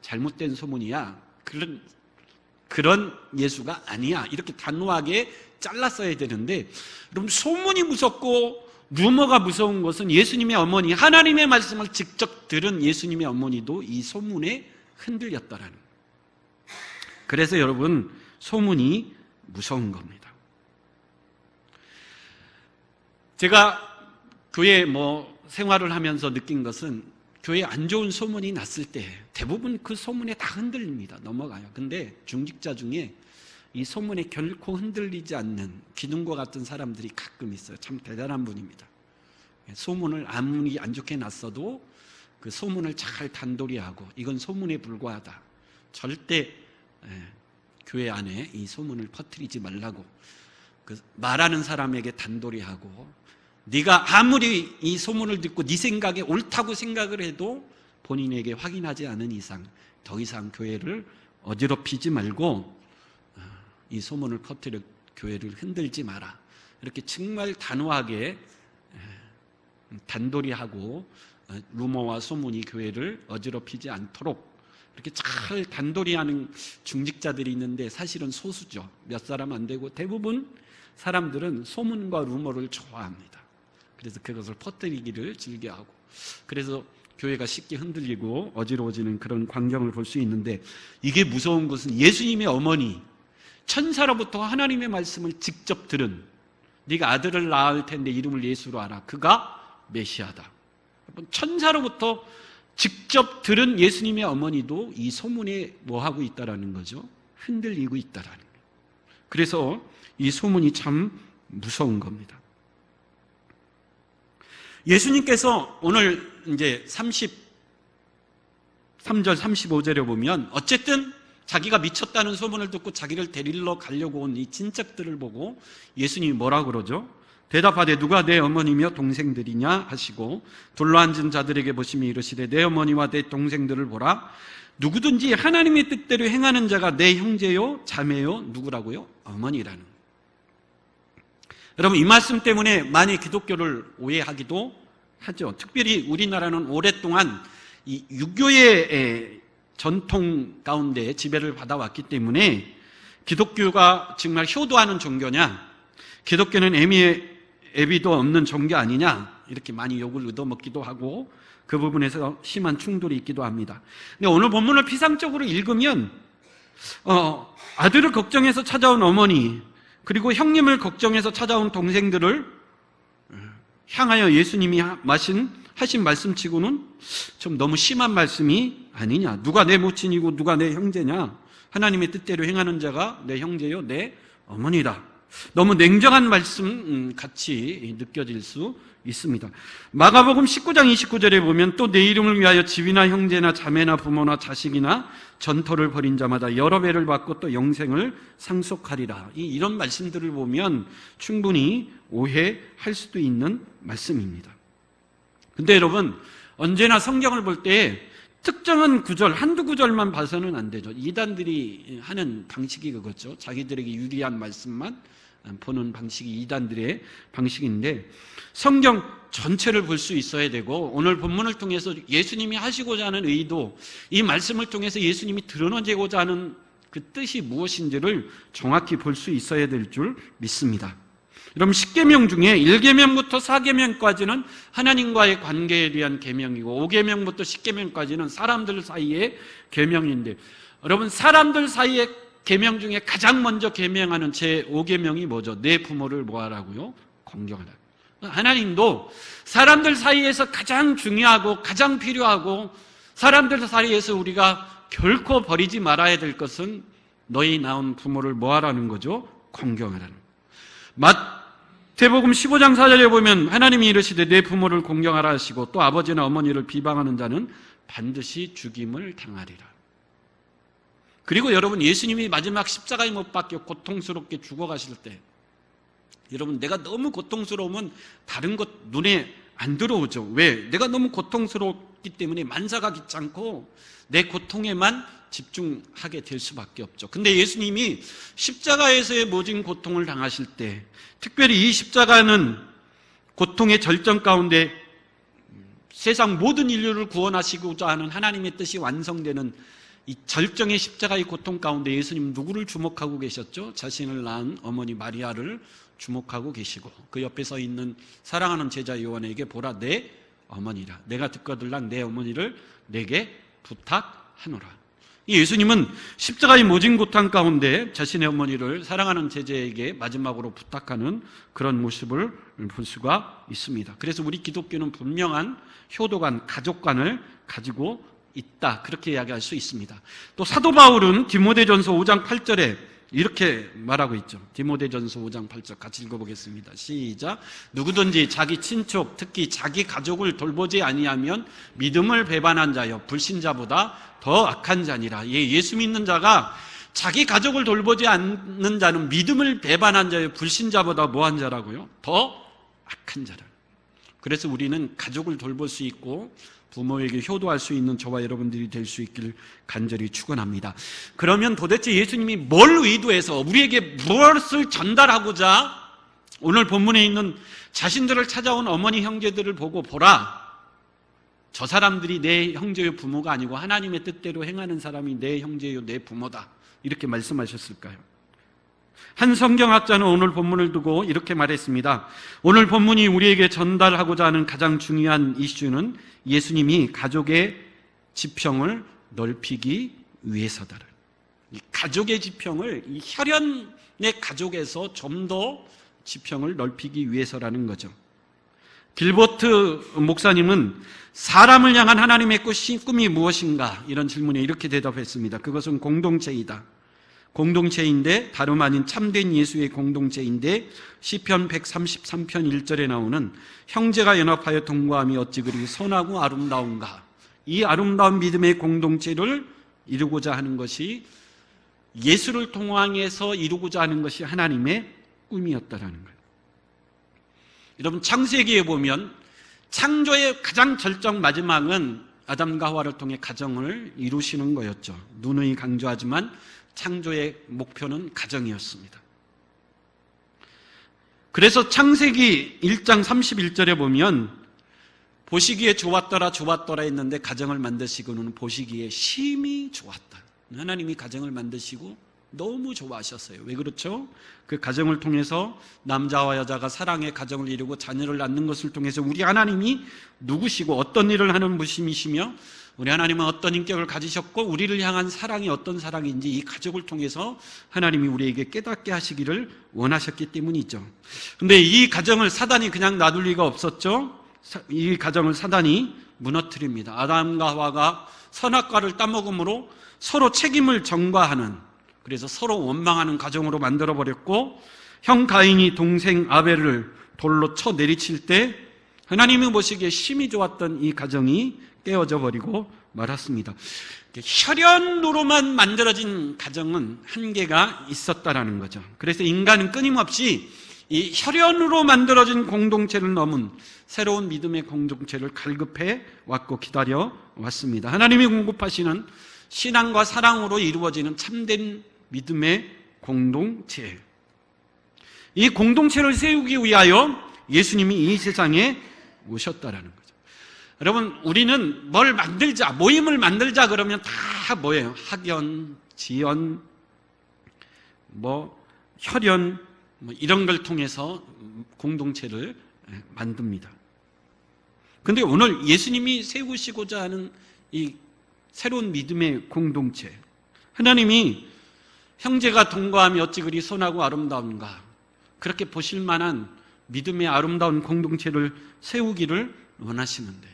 잘못된 소문이야, 그런 예수가 아니야, 이렇게 단호하게 잘랐어야 되는데, 여러분, 소문이 무섭고 루머가 무서운 것은 예수님의 어머니, 하나님의 말씀을 직접 들은 예수님의 어머니도 이 소문에 흔들렸다라는 거예요. 그래서 여러분, 소문이 무서운 겁니다. 제가 교회 생활을 하면서 느낀 것은 교회에 안 좋은 소문이 났을 때 대부분 그 소문에 다 흔들립니다. 넘어가요. 근데 중직자 중에 이 소문에 결코 흔들리지 않는 기둥과 같은 사람들이 가끔 있어요. 참 대단한 분입니다. 소문을 아무리 안 좋게 났어도 그 소문을 잘 단도리 하고 이건 소문에 불과하다, 절대 교회 안에 이 소문을 퍼뜨리지 말라고 그 말하는 사람에게 단도리 하고, 네가 아무리 이 소문을 듣고 네 생각에 옳다고 생각을 해도 본인에게 확인하지 않은 이상 더 이상 교회를 어지럽히지 말고 이 소문을 퍼뜨려 교회를 흔들지 마라. 이렇게 정말 단호하게 단도리하고 루머와 소문이 교회를 어지럽히지 않도록 이렇게 잘 단도리하는 중직자들이 있는데 사실은 소수죠. 몇 사람 안 되고 대부분 사람들은 소문과 루머를 좋아합니다. 그래서 그것을 퍼뜨리기를 즐겨하고 그래서 교회가 쉽게 흔들리고 어지러워지는 그런 광경을 볼 수 있는데 이게 무서운 것은 예수님의 어머니 천사로부터 하나님의 말씀을 직접 들은 네가 아들을 낳을 텐데 이름을 예수로 하라. 그가 메시아다. 천사로부터 직접 들은 예수님의 어머니도 이 소문에 뭐하고 있다라는 거죠? 흔들리고 있다라는 거예요. 그래서 이 소문이 참 무서운 겁니다. 예수님께서 오늘 이제 33절 35절에 보면 어쨌든 자기가 미쳤다는 소문을 듣고 자기를 데리러 가려고 온 이 친척들을 보고 예수님이 뭐라 그러죠? 대답하되 누가 내 어머니며 동생들이냐 하시고 둘러앉은 자들에게 보시며 이르시되 내 어머니와 내 동생들을 보라. 누구든지 하나님의 뜻대로 행하는 자가 내 형제요 자매요 누구라고요? 어머니라는 거예요. 여러분 이 말씀 때문에 많이 기독교를 오해하기도 하죠. 특별히 우리나라는 오랫동안 이 유교의 전통 가운데 지배를 받아왔기 때문에 기독교가 정말 효도하는 종교냐, 기독교는 애비도 없는 종교 아니냐 이렇게 많이 욕을 얻어먹기도 하고 그 부분에서 심한 충돌이 있기도 합니다. 근데 오늘 본문을 피상적으로 읽으면 아들을 걱정해서 찾아온 어머니 그리고 형님을 걱정해서 찾아온 동생들을 향하여 예수님이 하신 말씀치고는 좀 너무 심한 말씀이 아니냐. 누가 내 모친이고 누가 내 형제냐. 하나님의 뜻대로 행하는 자가 내 형제요 내 어머니다. 너무 냉정한 말씀 같이 느껴질 수 있습니다. 마가복음 19장 29절에 보면 또 내 이름을 위하여 집이나 형제나 자매나 부모나 자식이나 전토를 벌인 자마다 여러 배를 받고 또 영생을 상속하리라. 이런 말씀들을 보면 충분히 오해할 수도 있는 말씀입니다. 근데 여러분 언제나 성경을 볼 때 특정한 구절, 한두 구절만 봐서는 안 되죠. 이단들이 하는 방식이 그거죠. 자기들에게 유리한 말씀만 보는 방식이 이단들의 방식인데 성경 전체를 볼 수 있어야 되고 오늘 본문을 통해서 예수님이 하시고자 하는 의도, 이 말씀을 통해서 예수님이 드러내고자 하는 그 뜻이 무엇인지를 정확히 볼 수 있어야 될 줄 믿습니다. 여러분 10계명 중에 1계명부터 4계명까지는 하나님과의 관계에 대한 계명이고 5계명부터 10계명까지는 사람들 사이의 계명인데 여러분 사람들 사이의 계명 중에 가장 먼저 계명하는 제 5계명이 뭐죠? 내 부모를 뭐하라고요? 공경하라. 하나님도 사람들 사이에서 가장 중요하고 가장 필요하고 사람들 사이에서 우리가 결코 버리지 말아야 될 것은 너희 낳은 부모를 뭐하라는 거죠? 공경하라는 거예요. 마태복음 15장 4절에 보면 하나님이 이르시되 내 부모를 공경하라 하시고 또 아버지나 어머니를 비방하는 자는 반드시 죽임을 당하리라. 그리고 여러분 예수님이 마지막 십자가에 못 박혀 고통스럽게 죽어가실 때 여러분 내가 너무 고통스러우면 다른 것 눈에 안 들어오죠. 왜? 내가 너무 고통스럽기 때문에 만사가 귀찮고 내 고통에만 집중하게 될 수밖에 없죠. 근데 예수님이 십자가에서의 모진 고통을 당하실 때 특별히 이 십자가는 고통의 절정 가운데 세상 모든 인류를 구원하시고자 하는 하나님의 뜻이 완성되는 이 절정의 십자가의 고통 가운데 예수님 누구를 주목하고 계셨죠? 자신을 낳은 어머니 마리아를 주목하고 계시고 그 옆에 서 있는 사랑하는 제자 요한에게 보라 내 어머니라. 내가 듣거들랑 내 어머니를 내게 부탁하노라. 이 예수님은 십자가의 모진 고통 가운데 자신의 어머니를 사랑하는 제자에게 마지막으로 부탁하는 그런 모습을 볼 수가 있습니다. 그래서 우리 기독교는 분명한 효도관, 가족관을 가지고 있다. 그렇게 이야기할 수 있습니다. 또 사도 바울은 디모데전서 5장 8절에 이렇게 말하고 있죠. 디모데전서 5장 8절 같이 읽어보겠습니다. 시작. 누구든지 자기 친척 특히 자기 가족을 돌보지 아니하면 믿음을 배반한 자여 불신자보다 더 악한 자니라. 예수 믿는 자가 자기 가족을 돌보지 않는 자는 믿음을 배반한 자여 불신자보다 뭐한 자라고요? 더 악한 자라. 그래서 우리는 가족을 돌볼 수 있고 부모에게 효도할 수 있는 저와 여러분들이 될 수 있기를 간절히 축원합니다. 그러면 도대체 예수님이 뭘 의도해서 우리에게 무엇을 전달하고자 오늘 본문에 있는 자신들을 찾아온 어머니 형제들을 보고 보라. 저 사람들이 내 형제요 부모가 아니고 하나님의 뜻대로 행하는 사람이 내 형제요 내 부모다. 이렇게 말씀하셨을까요? 한 성경학자는 오늘 본문을 두고 이렇게 말했습니다. 오늘 본문이 우리에게 전달하고자 하는 가장 중요한 이슈는 예수님이 가족의 지평을 넓히기 위해서다. 이 가족의 지평을 이 혈연의 가족에서 좀 더 지평을 넓히기 위해서라는 거죠. 길버트 목사님은 사람을 향한 하나님의 꿈이 무엇인가? 이런 질문에 이렇게 대답했습니다. 그것은 공동체이다. 공동체인데 다름 아닌 참된 예수의 공동체인데 시편 133편 1절에 나오는 형제가 연합하여 동거함이 어찌 그리 선하고 아름다운가. 이 아름다운 믿음의 공동체를 이루고자 하는 것이 예수를 통항해서 이루고자 하는 것이 하나님의 꿈이었다라는 거예요. 여러분 창세기에 보면 창조의 가장 절정 마지막은 아담과 하와를 통해 가정을 이루시는 거였죠. 누누이 강조하지만 창조의 목표는 가정이었습니다. 그래서 창세기 1장 31절에 보면 보시기에 좋았더라 했는데 가정을 만드시고는 보시기에 심히 좋았다. 하나님이 가정을 만드시고 너무 좋아하셨어요. 왜 그렇죠? 그 가정을 통해서 남자와 여자가 사랑의 가정을 이루고 자녀를 낳는 것을 통해서 우리 하나님이 누구시고 어떤 일을 하는 분이시며 우리 하나님은 어떤 인격을 가지셨고 우리를 향한 사랑이 어떤 사랑인지 이 가족을 통해서 하나님이 우리에게 깨닫게 하시기를 원하셨기 때문이죠. 그런데 이 가정을 사단이 그냥 놔둘 리가 없었죠. 이 가정을 사단이 무너뜨립니다. 아담과 하와가 선악과를 따먹음으로 서로 책임을 전가하는, 그래서 서로 원망하는 가정으로 만들어버렸고, 형 가인이 동생 아벨을 돌로 쳐 내리칠 때 하나님이 보시기에 심히 좋았던 이 가정이 깨어져 버리고 말았습니다. 혈연으로만 만들어진 가정은 한계가 있었다라는 거죠. 그래서 인간은 끊임없이 이 혈연으로 만들어진 공동체를 넘은 새로운 믿음의 공동체를 갈급해 왔고 기다려 왔습니다. 하나님이 공급하시는 신앙과 사랑으로 이루어지는 참된 믿음의 공동체. 이 공동체를 세우기 위하여 예수님이 이 세상에 오셨다라는 거죠. 여러분, 우리는 뭘 만들자, 모임을 만들자 그러면 다 뭐예요? 학연, 지연, 혈연, 이런 걸 통해서 공동체를 만듭니다. 그런데 오늘 예수님이 세우시고자 하는 이 새로운 믿음의 공동체, 하나님이 형제가 동거함이 어찌 그리 선하고 아름다운가, 그렇게 보실 만한 믿음의 아름다운 공동체를 세우기를 원하시는데,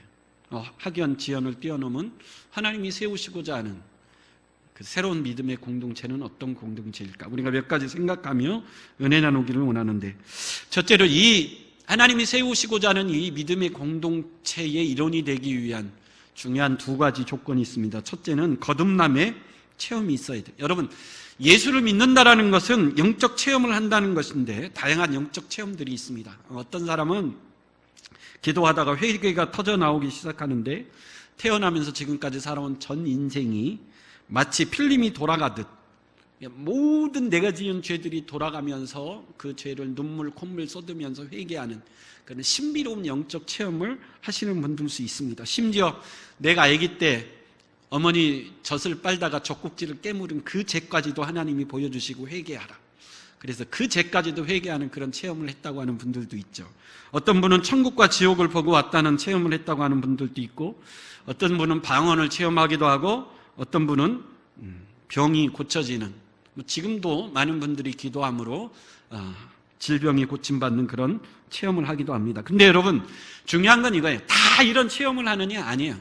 학연, 지연을 뛰어넘은 하나님이 세우시고자 하는 그 새로운 믿음의 공동체는 어떤 공동체일까? 우리가 몇 가지 생각하며 은혜 나누기를 원하는데, 첫째로 이 하나님이 세우시고자 하는 이 믿음의 공동체의 일원이 되기 위한 중요한 두 가지 조건이 있습니다. 첫째는 거듭남의 체험이 있어야 돼요. 여러분, 예수를 믿는다라는 것은 영적 체험을 한다는 것인데 다양한 영적 체험들이 있습니다. 어떤 사람은 기도하다가 회개가 터져 나오기 시작하는데 태어나면서 지금까지 살아온 전 인생이 마치 필름이 돌아가듯 모든 내가 지은 죄들이 돌아가면서 그 죄를 눈물 콧물 쏟으면서 회개하는 그런 신비로운 영적 체험을 하시는 분들 수 있습니다. 심지어 내가 아기 때 어머니 젖을 빨다가 젖꼭지를 깨물은 그 죄까지도 하나님이 보여주시고 회개하라. 그래서 그 죄까지도 회개하는 그런 체험을 했다고 하는 분들도 있죠. 어떤 분은 천국과 지옥을 보고 왔다는 체험을 했다고 하는 분들도 있고, 어떤 분은 방언을 체험하기도 하고, 어떤 분은 병이 고쳐지는, 지금도 많은 분들이 기도함으로 질병이 고침받는 그런 체험을 하기도 합니다. 근데 여러분, 중요한 건 이거예요. 다 이런 체험을 하느냐? 아니에요.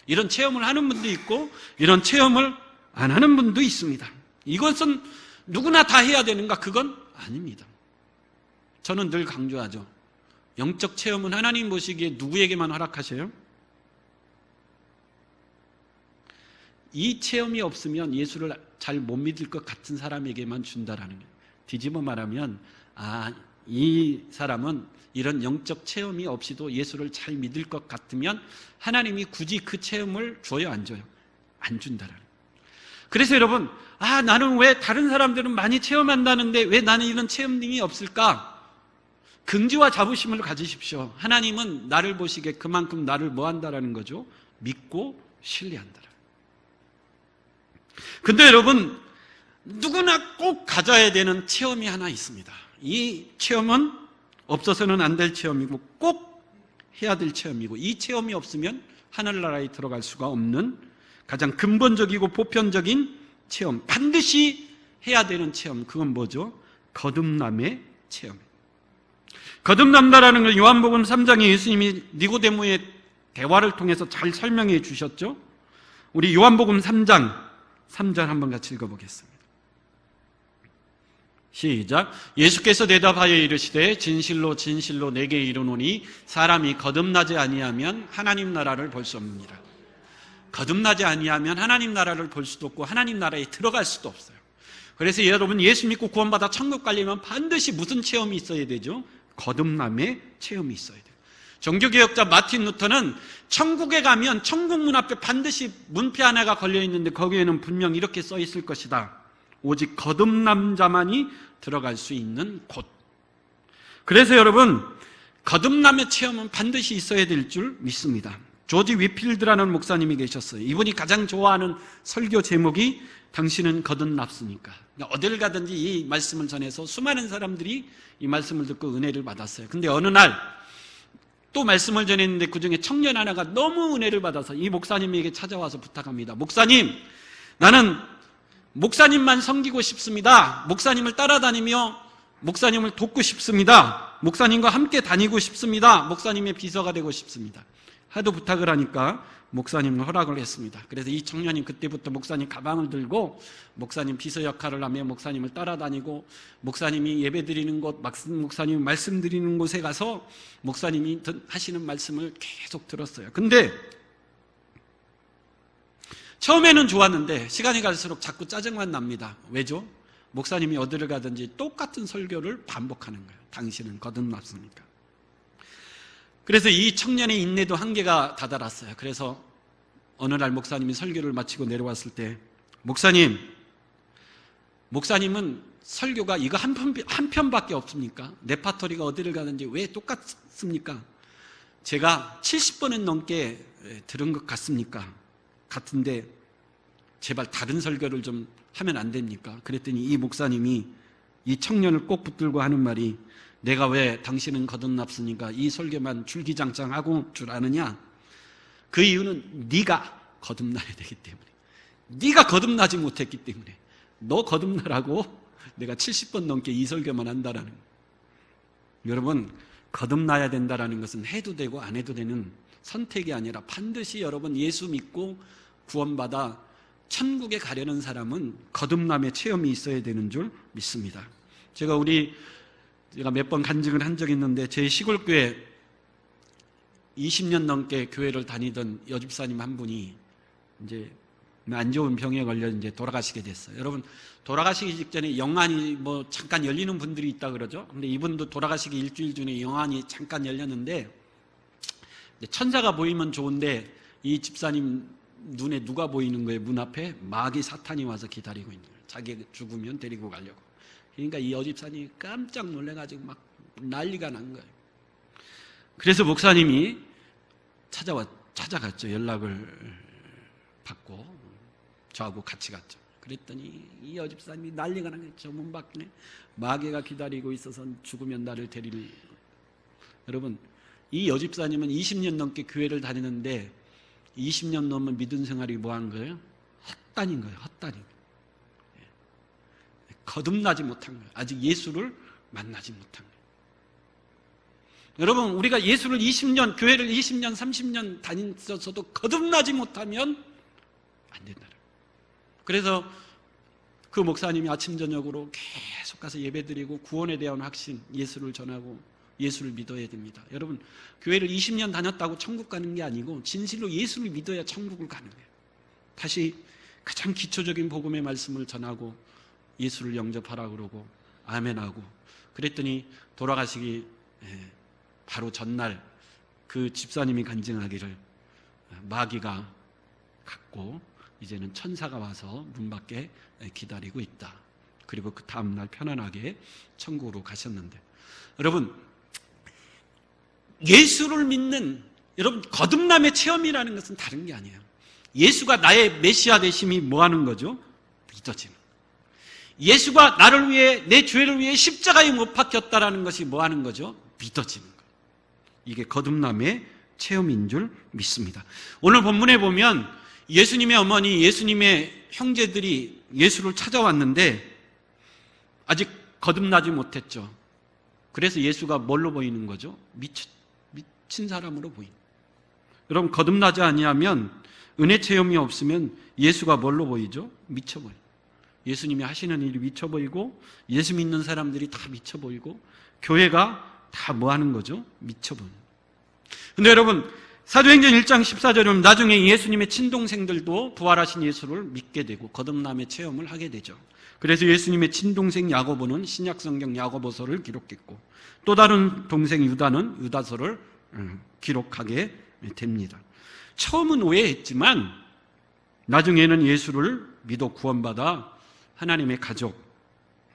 이런 체험을 하는 분도 있고 이런 체험을 안 하는 분도 있습니다. 이것은 누구나 다 해야 되는가? 그건 아닙니다. 저는 늘 강조하죠. 영적 체험은 하나님 보시기에 누구에게만 허락하셔요? 이 체험이 없으면 예수를 잘 못 믿을 것 같은 사람에게만 준다라는 거예요. 뒤집어 말하면 이 사람은 이런 영적 체험이 없이도 예수를 잘 믿을 것 같으면 하나님이 굳이 그 체험을 줘요, 안 줘요? 안 준다라는 거예요. 그래서 여러분, 나는 왜 다른 사람들은 많이 체험한다는데 왜 나는 이런 체험이 없을까? 긍지와 자부심을 가지십시오. 하나님은 나를 보시기에 그만큼 나를 뭐 한다라는 거죠? 믿고 신뢰한다. 근데 여러분, 누구나 꼭 가져야 되는 체험이 하나 있습니다. 이 체험은 없어서는 안 될 체험이고 꼭 해야 될 체험이고, 이 체험이 없으면 하늘나라에 들어갈 수가 없는 가장 근본적이고 보편적인 체험, 반드시 해야 되는 체험, 그건 뭐죠? 거듭남의 체험. 거듭난다라는 걸 요한복음 3장에 예수님이 니고데모의 대화를 통해서 잘 설명해 주셨죠? 우리 요한복음 3장 3절 한번 같이 읽어보겠습니다. 시작. 예수께서 대답하여 이르시되 진실로 진실로 내게 이르노니 사람이 거듭나지 아니하면 하나님 나라를 볼 수 없느니라. 거듭나지 아니하면 하나님 나라를 볼 수도 없고 하나님 나라에 들어갈 수도 없어요. 그래서 여러분, 예수 믿고 구원받아 천국 가려면 반드시 무슨 체험이 있어야 되죠? 거듭남의 체험이 있어야 돼요. 종교개혁자 마틴 루터는 천국에 가면 천국 문 앞에 반드시 문패 하나가 걸려 있는데 거기에는 분명 이렇게 써 있을 것이다. 오직 거듭난 자만이 들어갈 수 있는 곳. 그래서 여러분, 거듭남의 체험은 반드시 있어야 될 줄 믿습니다. 조지 위필드라는 목사님이 계셨어요. 이분이 가장 좋아하는 설교 제목이 당신은 거듭났으니까. 어딜 가든지 이 말씀을 전해서 수많은 사람들이 이 말씀을 듣고 은혜를 받았어요. 근데 어느 날 또 말씀을 전했는데 그중에 청년 하나가 너무 은혜를 받아서 이 목사님에게 찾아와서 부탁합니다. 목사님, 나는 목사님만 섬기고 싶습니다. 목사님을 따라다니며 목사님을 돕고 싶습니다. 목사님과 함께 다니고 싶습니다. 목사님의 비서가 되고 싶습니다. 하도 부탁을 하니까 목사님은 허락을 했습니다. 그래서 이 청년이 그때부터 목사님 가방을 들고 목사님 비서 역할을 하며 목사님을 따라다니고, 목사님이 예배드리는 곳, 목사님이 말씀드리는 곳에 가서 목사님이 하시는 말씀을 계속 들었어요. 근데 처음에는 좋았는데 시간이 갈수록 자꾸 짜증만 납니다. 왜죠? 목사님이 어디를 가든지 똑같은 설교를 반복하는 거예요. 당신은 거듭났습니까? 그래서 이 청년의 인내도 한계가 다다랐어요. 그래서 어느 날 목사님이 설교를 마치고 내려왔을 때, 목사님은 설교가 이거 한 편밖에 없습니까? 레파토리가 어디를 가든지 왜 똑같습니까? 제가 70번은 넘게 들은 것 같습니까? 같은데 제발 다른 설교를 좀 하면 안 됩니까? 그랬더니 이 목사님이 이 청년을 꼭 붙들고 하는 말이, 내가 왜 당신은 거듭났으니까 이 설교만 줄기장창하고 줄 아느냐? 그 이유는 네가 거듭나야 되기 때문에, 네가 거듭나지 못했기 때문에 너 거듭나라고 내가 70번 넘게 이 설교만 한다라는 거예요. 여러분, 거듭나야 된다라는 것은 해도 되고 안 해도 되는 선택이 아니라 반드시 여러분 예수 믿고 구원받아 천국에 가려는 사람은 거듭남의 체험이 있어야 되는 줄 믿습니다. 제가 몇 번 간증을 한 적이 있는데, 제 시골교회 20년 넘게 교회를 다니던 여집사님 한 분이 이제 안 좋은 병에 걸려 이제 돌아가시게 됐어요. 여러분, 돌아가시기 직전에 영안이 뭐 잠깐 열리는 분들이 있다 그러죠. 근데 이분도 돌아가시기 일주일 전에 영안이 잠깐 열렸는데, 천사가 보이면 좋은데 이 집사님 눈에 누가 보이는 거예요? 문 앞에 마귀 사탄이 와서 기다리고 있는 거예요. 자기 죽으면 데리고 가려고. 그러니까 이 여집사님이 깜짝 놀래가지고 막 난리가 난 거예요. 그래서 목사님이 찾아갔죠. 연락을 받고 저하고 같이 갔죠. 그랬더니 이 여집사님이 난리가 난 거예요. 저 문 밖에 마귀가 기다리고 있어서 죽으면 나를 데릴. 여러분, 이 여집사님은 20년 넘게 교회를 다니는데 20년 넘은 믿음 생활이 뭐한 거예요? 헛다닌 거예요. 헛다닌 거예요. 거듭나지 못한 거예요. 아직 예수를 만나지 못한 거예요. 여러분, 우리가 예수를 20년, 교회를 20년, 30년 다녔어도 거듭나지 못하면 안 된다. 그래서 그 목사님이 아침 저녁으로 계속 가서 예배드리고 구원에 대한 확신, 예수를 전하고 예수를 믿어야 됩니다. 여러분, 교회를 20년 다녔다고 천국 가는 게 아니고 진실로 예수를 믿어야 천국을 가는 거예요. 다시 가장 기초적인 복음의 말씀을 전하고 예수를 영접하라 그러고 아멘하고, 그랬더니 돌아가시기 바로 전날 그 집사님이 간증하기를, 마귀가 갔고 이제는 천사가 와서 문 밖에 기다리고 있다. 그리고 그 다음날 편안하게 천국으로 가셨는데, 여러분, 예수를 믿는 여러분 거듭남의 체험이라는 것은 다른 게 아니에요. 예수가 나의 메시아 되심이 뭐 하는 거죠? 믿어지는 거예요. 예수가 나를 위해 내 죄를 위해 십자가에 못 박혔다라는 것이 뭐 하는 거죠? 믿어지는 거예요. 이게 거듭남의 체험인 줄 믿습니다. 오늘 본문에 보면 예수님의 어머니, 예수님의 형제들이 예수를 찾아왔는데 아직 거듭나지 못했죠. 그래서 예수가 뭘로 보이는 거죠? 미친 사람으로 보이는 거예요. 여러분 거듭나지 아니하면 은혜 체험이 없으면 예수가 뭘로 보이죠? 미쳐 보여요. 예수님이 하시는 일이 미쳐 보이고 예수 믿는 사람들이 다 미쳐 보이고 교회가 다 뭐 하는 거죠? 미쳐 보이는 거예요. 근데 여러분 사도행전 1장 14절은 나중에 예수님의 친동생들도 부활하신 예수를 믿게 되고 거듭남의 체험을 하게 되죠. 그래서 예수님의 친동생 야고보는 신약성경 야고보서를 기록했고 또 다른 동생 유다는 유다서를 기록하게 됩니다. 처음은 오해했지만 나중에는 예수를 믿어 구원받아 하나님의 가족,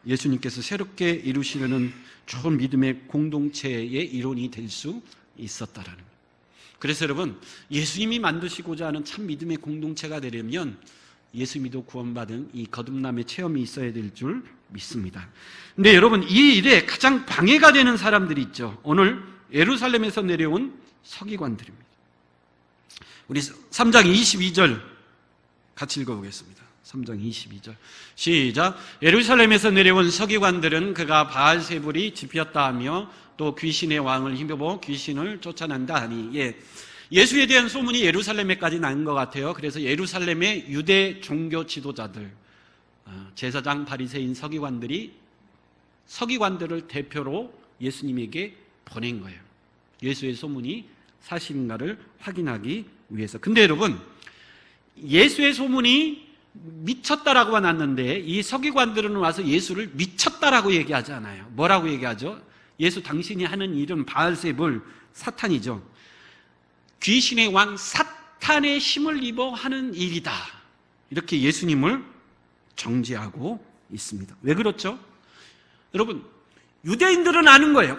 예수님께서 새롭게 이루시려는 좋은 믿음의 공동체의 일원이 될 수 있었다라는 거예요. 그래서 여러분 예수님이 만드시고자 하는 참 믿음의 공동체가 되려면 예수 믿어 구원받은 이 거듭남의 체험이 있어야 될 줄 믿습니다. 근데 여러분 이 일에 가장 방해가 되는 사람들이 있죠. 오늘 예루살렘에서 내려온 서기관들입니다. 우리 3장 22절 같이 읽어보겠습니다. 3장 22절 시작. 예루살렘에서 내려온 서기관들은 그가 바알세불이 집혔다 하며 또 귀신의 왕을 힘입어 귀신을 쫓아낸다 하니 예수에 대한 소문이 예루살렘에까지 난 것 같아요. 그래서 예루살렘의 유대 종교 지도자들 제사장 바리새인 서기관들을 대표로 예수님에게 보낸 거예요. 예수의 소문이 사실인가를 확인하기 위해서. 근데 여러분 예수의 소문이 미쳤다라고만 났는데 이 서기관들은 와서 예수를 미쳤다라고 얘기하지 않아요. 뭐라고 얘기하죠? 예수 당신이 하는 일은 바알세불 사탄이죠. 귀신의 왕 사탄의 힘을 입어 하는 일이다. 이렇게 예수님을 정죄하고 있습니다. 왜 그렇죠? 여러분 유대인들은 아는 거예요.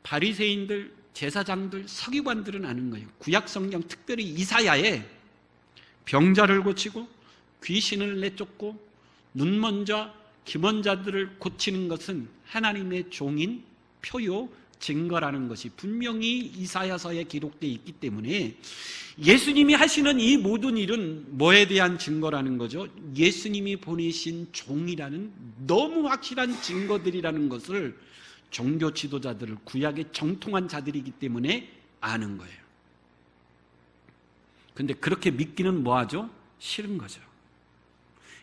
바리새인들, 제사장들, 서기관들은 아는 거예요. 구약 성경 특별히 이사야에 병자를 고치고 귀신을 내쫓고 눈먼 자, 기먼 자들을 고치는 것은 하나님의 종인 표요 증거라는 것이 분명히 이사야서에 기록되어 있기 때문에 예수님이 하시는 이 모든 일은 뭐에 대한 증거라는 거죠? 예수님이 보내신 종이라는 너무 확실한 증거들이라는 것을 종교 지도자들을 구약에 정통한 자들이기 때문에 아는 거예요. 근데 그렇게 믿기는 뭐하죠? 싫은 거죠.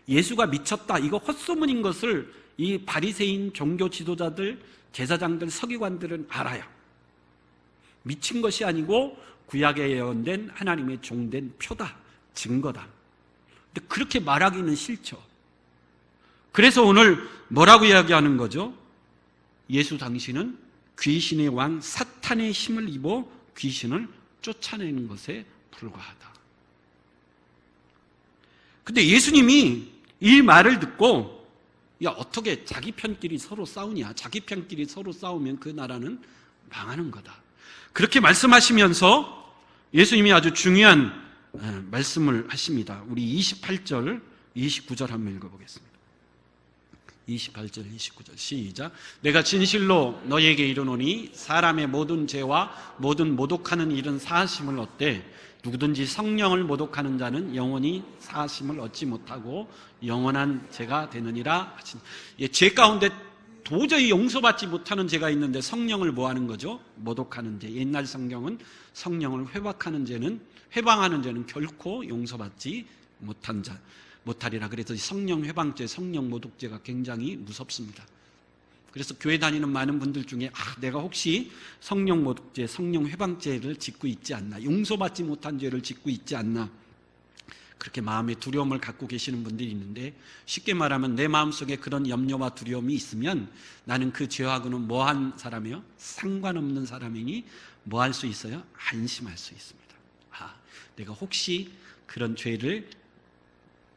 예수가 미쳤다, 이거 헛소문인 것을 이 바리새인 종교 지도자들, 제사장들, 서기관들은 알아요. 미친 것이 아니고 구약에 예언된 하나님의 종된 표다, 증거다. 근데 그렇게 말하기는 싫죠. 그래서 오늘 뭐라고 이야기하는 거죠? 예수 당신은 귀신의 왕 사탄의 힘을 입어 귀신을 쫓아내는 것에 불과하다. 근데 예수님이 이 말을 듣고 야 어떻게 자기 편끼리 서로 싸우냐, 자기 편끼리 서로 싸우면 그 나라는 망하는 거다. 그렇게 말씀하시면서 예수님이 아주 중요한 말씀을 하십니다. 우리 28절 29절 한번 읽어보겠습니다. 28절 29절 시작. 내가 진실로 너희에게 이르노니 사람의 모든 죄와 모든 모독하는 일은 사하심을 얻되 누구든지 성령을 모독하는 자는 영원히 사하심을 얻지 못하고 영원한 죄가 되느니라. 죄 가운데 도저히 용서받지 못하는 죄가 있는데 성령을 뭐 하는 거죠? 모독하는 죄. 옛날 성경은 성령을 회박하는 죄는, 회방하는 죄는 결코 용서받지 못하리라. 그래서 성령 회방죄, 성령 모독죄가 굉장히 무섭습니다. 그래서 교회 다니는 많은 분들 중에 내가 혹시 성령 모독죄, 성령 회방죄를 짓고 있지 않나, 용서받지 못한 죄를 짓고 있지 않나, 그렇게 마음에 두려움을 갖고 계시는 분들이 있는데, 쉽게 말하면 내 마음속에 그런 염려와 두려움이 있으면 나는 그 죄하고는 뭐한 사람이요? 상관없는 사람이니 뭐 할 수 있어요? 안심할 수 있습니다. 내가 혹시 그런 죄를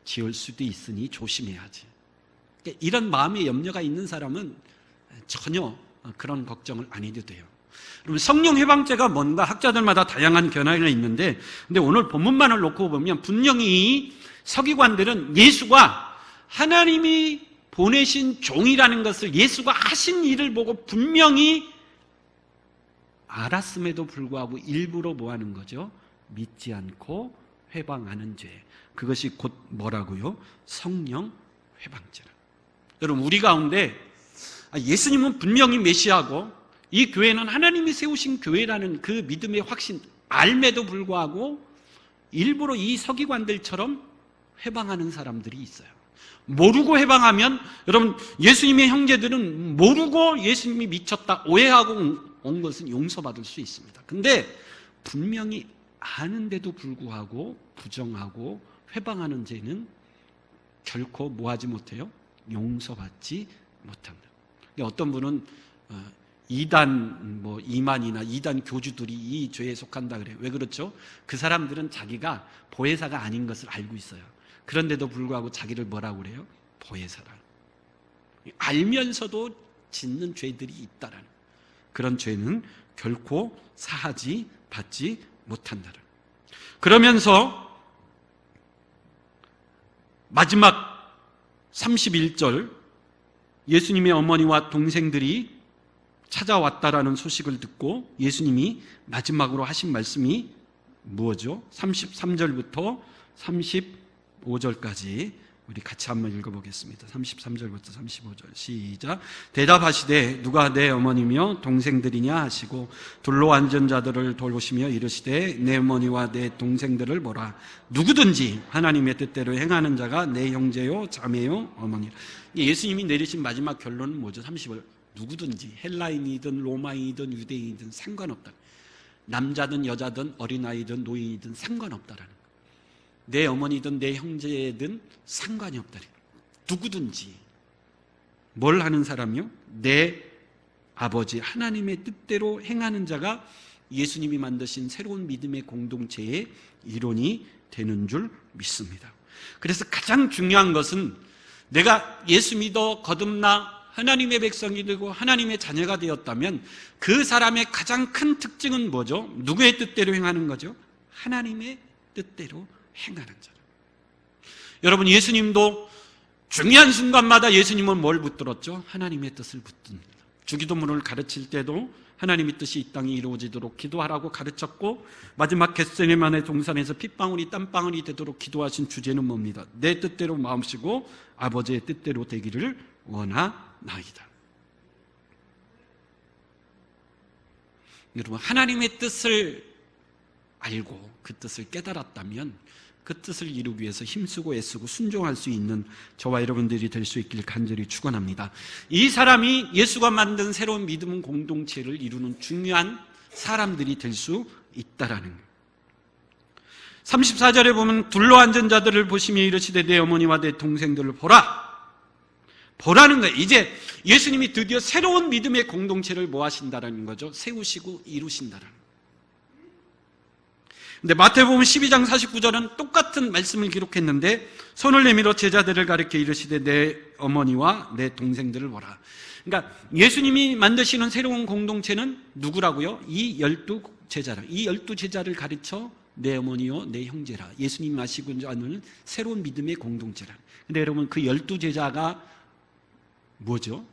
지을 수도 있으니 조심해야지. 그러니까 이런 마음의 염려가 있는 사람은 전혀 그런 걱정을 안 해도 돼요. 그럼 성령 회방죄가 뭔가 학자들마다 다양한 견해가 있는데, 근데 오늘 본문만을 놓고 보면 분명히 서기관들은 예수가 하나님이 보내신 종이라는 것을, 예수가 하신 일을 보고 분명히 알았음에도 불구하고 일부러 뭐 하는 거죠? 믿지 않고 회방하는 죄. 그것이 곧 뭐라고요? 성령 회방죄라. 여러분, 우리 가운데 예수님은 분명히 메시아고 이 교회는 하나님이 세우신 교회라는 그 믿음의 확신 알매도 불구하고 일부러 이 서기관들처럼 회방하는 사람들이 있어요. 모르고 회방하면, 여러분, 예수님의 형제들은 모르고 예수님이 미쳤다 오해하고 온 것은 용서받을 수 있습니다. 근데 분명히 아는데도 불구하고 부정하고 회방하는 죄는 결코 뭐하지 못해요? 용서받지 못합니다. 어떤 분은 이만이나 이단 교주들이 이 죄에 속한다 그래요. 왜 그렇죠? 그 사람들은 자기가 보혜사가 아닌 것을 알고 있어요. 그런데도 불구하고 자기를 뭐라고 그래요? 보혜사라. 알면서도 짓는 죄들이 있다라는, 그런 죄는 결코 사하지 받지 못한다라는. 그러면서 마지막 31절, 예수님의 어머니와 동생들이 찾아왔다라는 소식을 듣고 예수님이 마지막으로 하신 말씀이 뭐죠? 33절부터 35절까지 우리 같이 한번 읽어보겠습니다. 33절부터 35절 시작. 대답하시되 누가 내 어머니며 동생들이냐 하시고 둘로 앉은 자들을 돌보시며 이르시되 내 어머니와 내 동생들을 보라. 누구든지 하나님의 뜻대로 행하는 자가 내 형제요 자매요 어머니라. 예수님이 내리신 마지막 결론은 뭐죠? 30절. 누구든지, 헬라인이든 로마인이든 유대인이든 상관없다. 남자든 여자든 어린아이든 노인이든 상관없다라는, 내 어머니든 내 형제든 상관이 없다. 누구든지. 뭘 하는 사람이요? 내 아버지 하나님의 뜻대로 행하는 자가 예수님이 만드신 새로운 믿음의 공동체의 일원이 되는 줄 믿습니다. 그래서 가장 중요한 것은 내가 예수 믿어 거듭나 하나님의 백성이 되고 하나님의 자녀가 되었다면 그 사람의 가장 큰 특징은 뭐죠? 누구의 뜻대로 행하는 거죠? 하나님의 뜻대로 행하는 자라. 여러분, 예수님도 중요한 순간마다 예수님은 뭘 붙들었죠? 하나님의 뜻을 붙듭니다. 주기도문을 가르칠 때도 하나님의 뜻이 이 땅에 이루어지도록 기도하라고 가르쳤고, 마지막 겟세마네 동산에서 핏방울이 땀방울이 되도록 기도하신 주제는 뭡니다? 내 뜻대로 마음씨고 아버지의 뜻대로 되기를 원하나이다. 여러분, 하나님의 뜻을 알고 그 뜻을 깨달았다면 그 뜻을 이루기 위해서 힘쓰고 애쓰고 순종할 수 있는 저와 여러분들이 될 수 있길 간절히 축원합니다. 이 사람이 예수가 만든 새로운 믿음 공동체를 이루는 중요한 사람들이 될 수 있다라는 거예요. 34절에 보면 둘러 앉은 자들을 보시며 이르시되 내 어머니와 내 동생들을 보라는 거예요. 이제 예수님이 드디어 새로운 믿음의 공동체를 뭐 하신다라는 거죠? 세우시고 이루신다라는 거예요. 근데 마태복음 12장 49절은 똑같은 말씀을 기록했는데 손을 내밀어 제자들을 가리켜 이르시되 내 어머니와 내 동생들을 보라. 그러니까 예수님이 만드시는 새로운 공동체는 누구라고요? 이 12제자라. 이 12제자를 가르쳐 내 어머니요 내 형제라. 예수님이 하시고자 하는 새로운 믿음의 공동체라. 근데 여러분, 그 12제자가 뭐죠?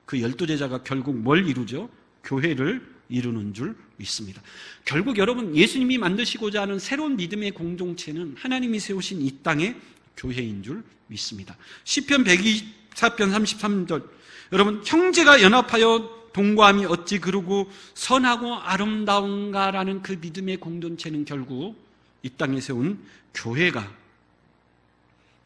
그 12제자가 결국 뭘 이루죠? 교회를 이루는 줄 믿습니다. 결국 여러분, 예수님이 만드시고자 하는 새로운 믿음의 공동체는 하나님이 세우신 이 땅의 교회인 줄 믿습니다. 시편 124편 33절, 여러분, 형제가 연합하여 동거함이 어찌 그르고 선하고 아름다운가라는 그 믿음의 공동체는 결국 이 땅에 세운 교회가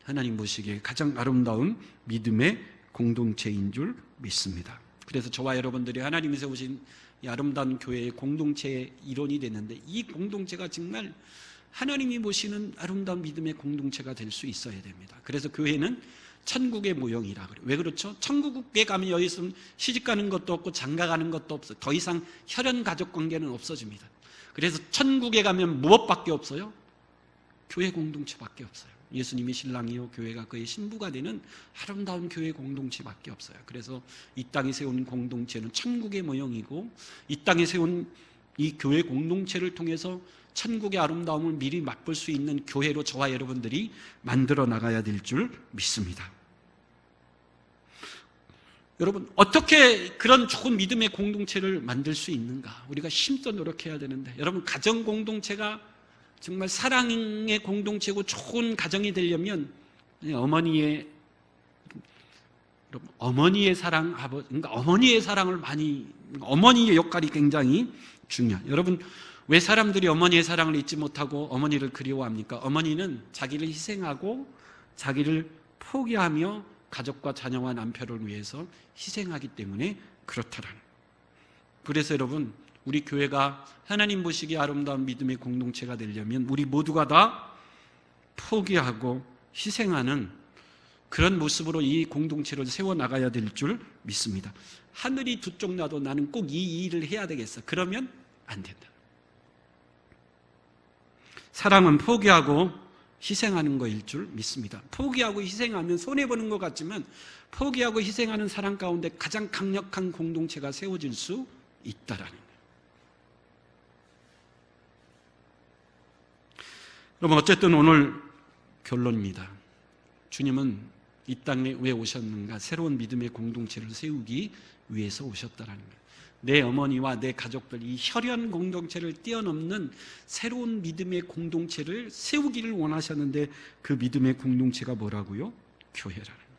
하나님 보시기에 가장 아름다운 믿음의 공동체인 줄 믿습니다. 그래서 저와 여러분들이 하나님이 세우신 이 아름다운 교회의 공동체의 일원이 됐는데, 이 공동체가 정말 하나님이 보시는 아름다운 믿음의 공동체가 될 수 있어야 됩니다. 그래서 교회는 천국의 모형이라 그래요. 왜 그렇죠? 천국에 가면 여기서는 시집가는 것도 없고 장가가는 것도 없어요. 더 이상 혈연 가족 관계는 없어집니다. 그래서 천국에 가면 무엇밖에 없어요? 교회 공동체밖에 없어요. 예수님이 신랑이요 교회가 그의 신부가 되는 아름다운 교회 공동체밖에 없어요. 그래서 이 땅에 세운 공동체는 천국의 모형이고, 이 땅에 세운 이 교회 공동체를 통해서 천국의 아름다움을 미리 맛볼 수 있는 교회로 저와 여러분들이 만들어 나가야 될 줄 믿습니다. 여러분, 어떻게 그런 좋은 믿음의 공동체를 만들 수 있는가? 우리가 힘써 노력해야 되는데, 여러분, 가정 공동체가 정말 사랑의 공동체고 좋은 가정이 되려면 어머니의 사랑, 그러니까 어머니의 사랑을 어머니의 역할이 굉장히 중요해요. 여러분, 왜 사람들이 어머니의 사랑을 잊지 못하고 어머니를 그리워합니까? 어머니는 자기를 희생하고 자기를 포기하며 가족과 자녀와 남편을 위해서 희생하기 때문에 그렇다라는. 그래서 여러분, 우리 교회가 하나님 보시기에 아름다운 믿음의 공동체가 되려면 우리 모두가 다 포기하고 희생하는 그런 모습으로 이 공동체를 세워나가야 될 줄 믿습니다. 하늘이 두 쪽 나도 나는 꼭 이 일을 해야 되겠어. 그러면 안 된다. 사랑은 포기하고 희생하는 거일 줄 믿습니다. 포기하고 희생하면 손해보는 것 같지만, 포기하고 희생하는 사랑 가운데 가장 강력한 공동체가 세워질 수 있다라는 거예요. 여러분, 어쨌든 오늘 결론입니다. 주님은 이 땅에 왜 오셨는가? 새로운 믿음의 공동체를 세우기 위해서 오셨다라는 거예요. 내 어머니와 내 가족들, 이 혈연 공동체를 뛰어넘는 새로운 믿음의 공동체를 세우기를 원하셨는데, 그 믿음의 공동체가 뭐라고요? 교회라는 거예요.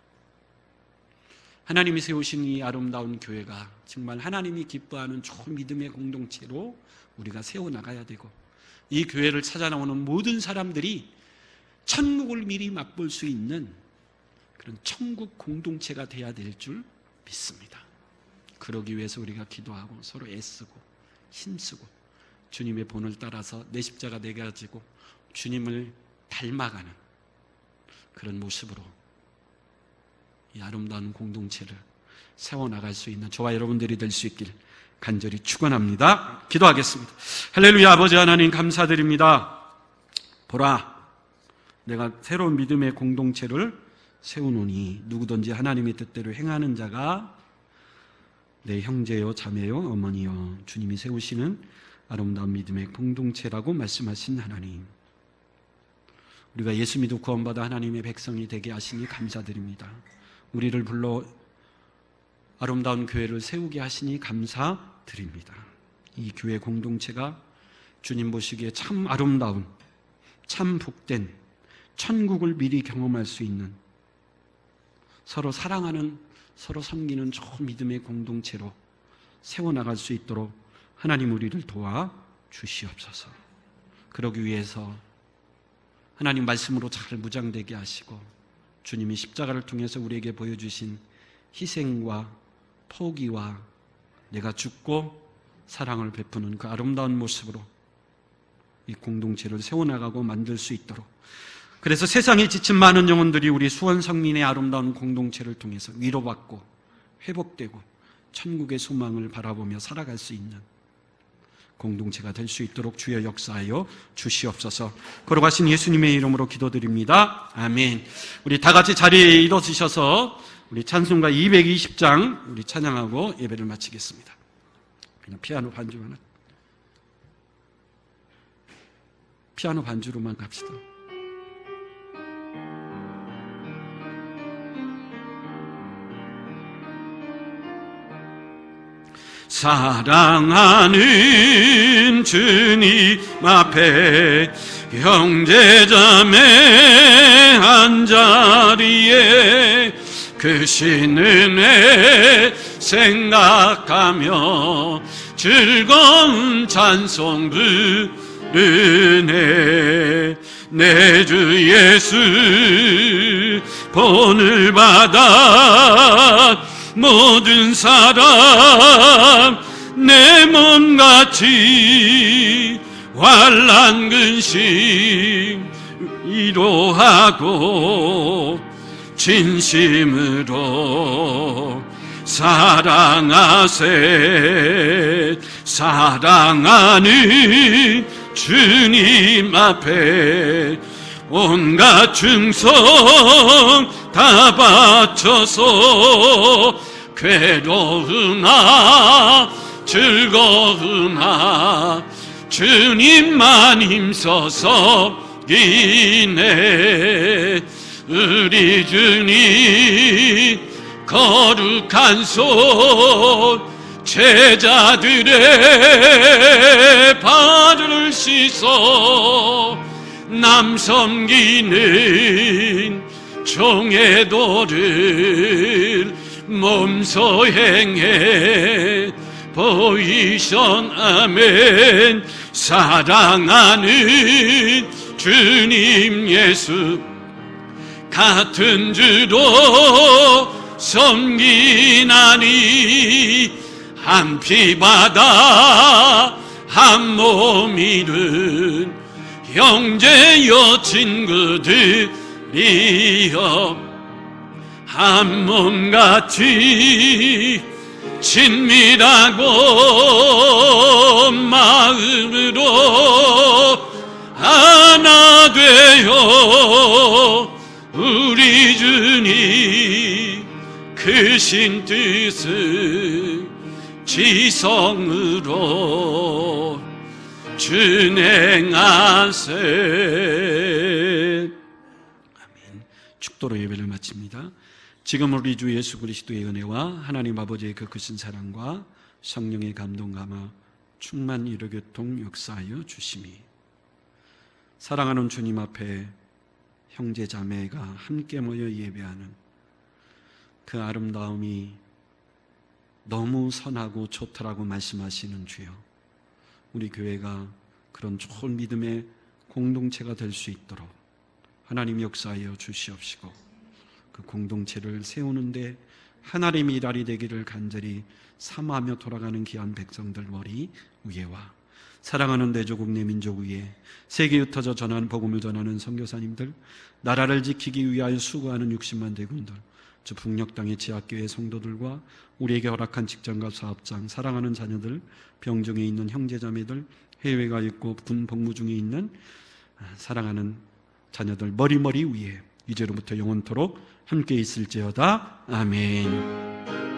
하나님이 세우신 이 아름다운 교회가 정말 하나님이 기뻐하는 좋은 믿음의 공동체로 우리가 세워나가야 되고, 이 교회를 찾아나오는 모든 사람들이 천국을 미리 맛볼 수 있는 그런 천국 공동체가 돼야 될 줄 믿습니다. 그러기 위해서 우리가 기도하고 서로 애쓰고 힘쓰고 주님의 본을 따라서 내 십자가 내가 지고 주님을 닮아가는 그런 모습으로 이 아름다운 공동체를 세워나갈 수 있는 저와 여러분들이 될 수 있길 간절히 축원합니다. 기도하겠습니다. 할렐루야. 아버지 하나님 감사드립니다. 보라, 내가 새로운 믿음의 공동체를 세우노니 누구든지 하나님의 뜻대로 행하는 자가 내 형제요 자매요 어머니요 주님이 세우시는 아름다운 믿음의 공동체라고 말씀하신 하나님, 우리가 예수 믿어 구원받아 하나님의 백성이 되게 하시니 감사드립니다. 우리를 불러 아름다운 교회를 세우게 하시니 감사드립니다. 이 교회 공동체가 주님 보시기에 참 아름다운, 참 복된 천국을 미리 경험할 수 있는, 서로 사랑하는, 서로 섬기는 좋은 믿음의 공동체로 세워나갈 수 있도록 하나님 우리를 도와 주시옵소서. 그러기 위해서 하나님 말씀으로 잘 무장되게 하시고, 주님이 십자가를 통해서 우리에게 보여주신 희생과 포기와 내가 죽고 사랑을 베푸는 그 아름다운 모습으로 이 공동체를 세워나가고 만들 수 있도록, 그래서 세상에 지친 많은 영혼들이 우리 수원 성민의 아름다운 공동체를 통해서 위로받고 회복되고 천국의 소망을 바라보며 살아갈 수 있는 공동체가 될 수 있도록 주여 역사하여 주시옵소서. 걸어가신 예수님의 이름으로 기도드립니다. 아멘. 우리 다 같이 자리에 일어서셔서 우리 찬송가 220장 우리 찬양하고 예배를 마치겠습니다. 그냥 피아노 반주로만 갑시다. 사랑하는 주님 앞에 형제자매 한자리에 크신 은혜 생각하며 즐거운 찬송 부르네. 내 주 예수 본을 받아 모든 사람 내 몸같이 환난 근심 위로하고 진심으로 사랑하세. 사랑하는 주님 앞에 온갖 충성 다 바쳐서 괴로우나 즐거우나 주님만 힘써서 이네 우리 주님 거룩한 손 제자들의 발을 씻어 남 섬기는 종의 도를 몸소 행해 보이션 아멘. 사랑하는 주님 예수 같은 주로 섬기나니 한 피바다 한 몸 이룬 형제여 친구들이여 한 몸같이 친밀하고 마음으로 하나 되어 우리 주님 크신 뜻을 지성으로 준행하세. 아멘. 축도로 예배를 마칩니다. 지금 우리 주 예수 그리스도의 은혜와 하나님 아버지의 그 크신 사랑과 성령의 감동 감화 충만 이루교통 역사하여 주심이 사랑하는 주님 앞에 형제 자매가 함께 모여 예배하는 그 아름다움이 너무 선하고 좋더라고 말씀하시는 주여, 우리 교회가 그런 좋은 믿음의 공동체가 될 수 있도록 하나님 역사하여 주시옵시고 그 공동체를 세우는데 하나님의 일할이 되기를 간절히 사모하며 돌아가는 귀한 백성들 머리 위에와 사랑하는 내 조국 내 민족 위에 세계에 흩어져 전하는 복음을 전하는 선교사님들, 나라를 지키기 위하여 수고하는 60만 대군들, 저 북녘 땅의 지하교회 성도들과 우리에게 허락한 직장과 사업장, 사랑하는 자녀들, 병중에 있는 형제자매들, 해외가 있고 군 복무 중에 있는 사랑하는 자녀들 머리 위에 이제로부터 영원토록 함께 있을지어다. 아멘.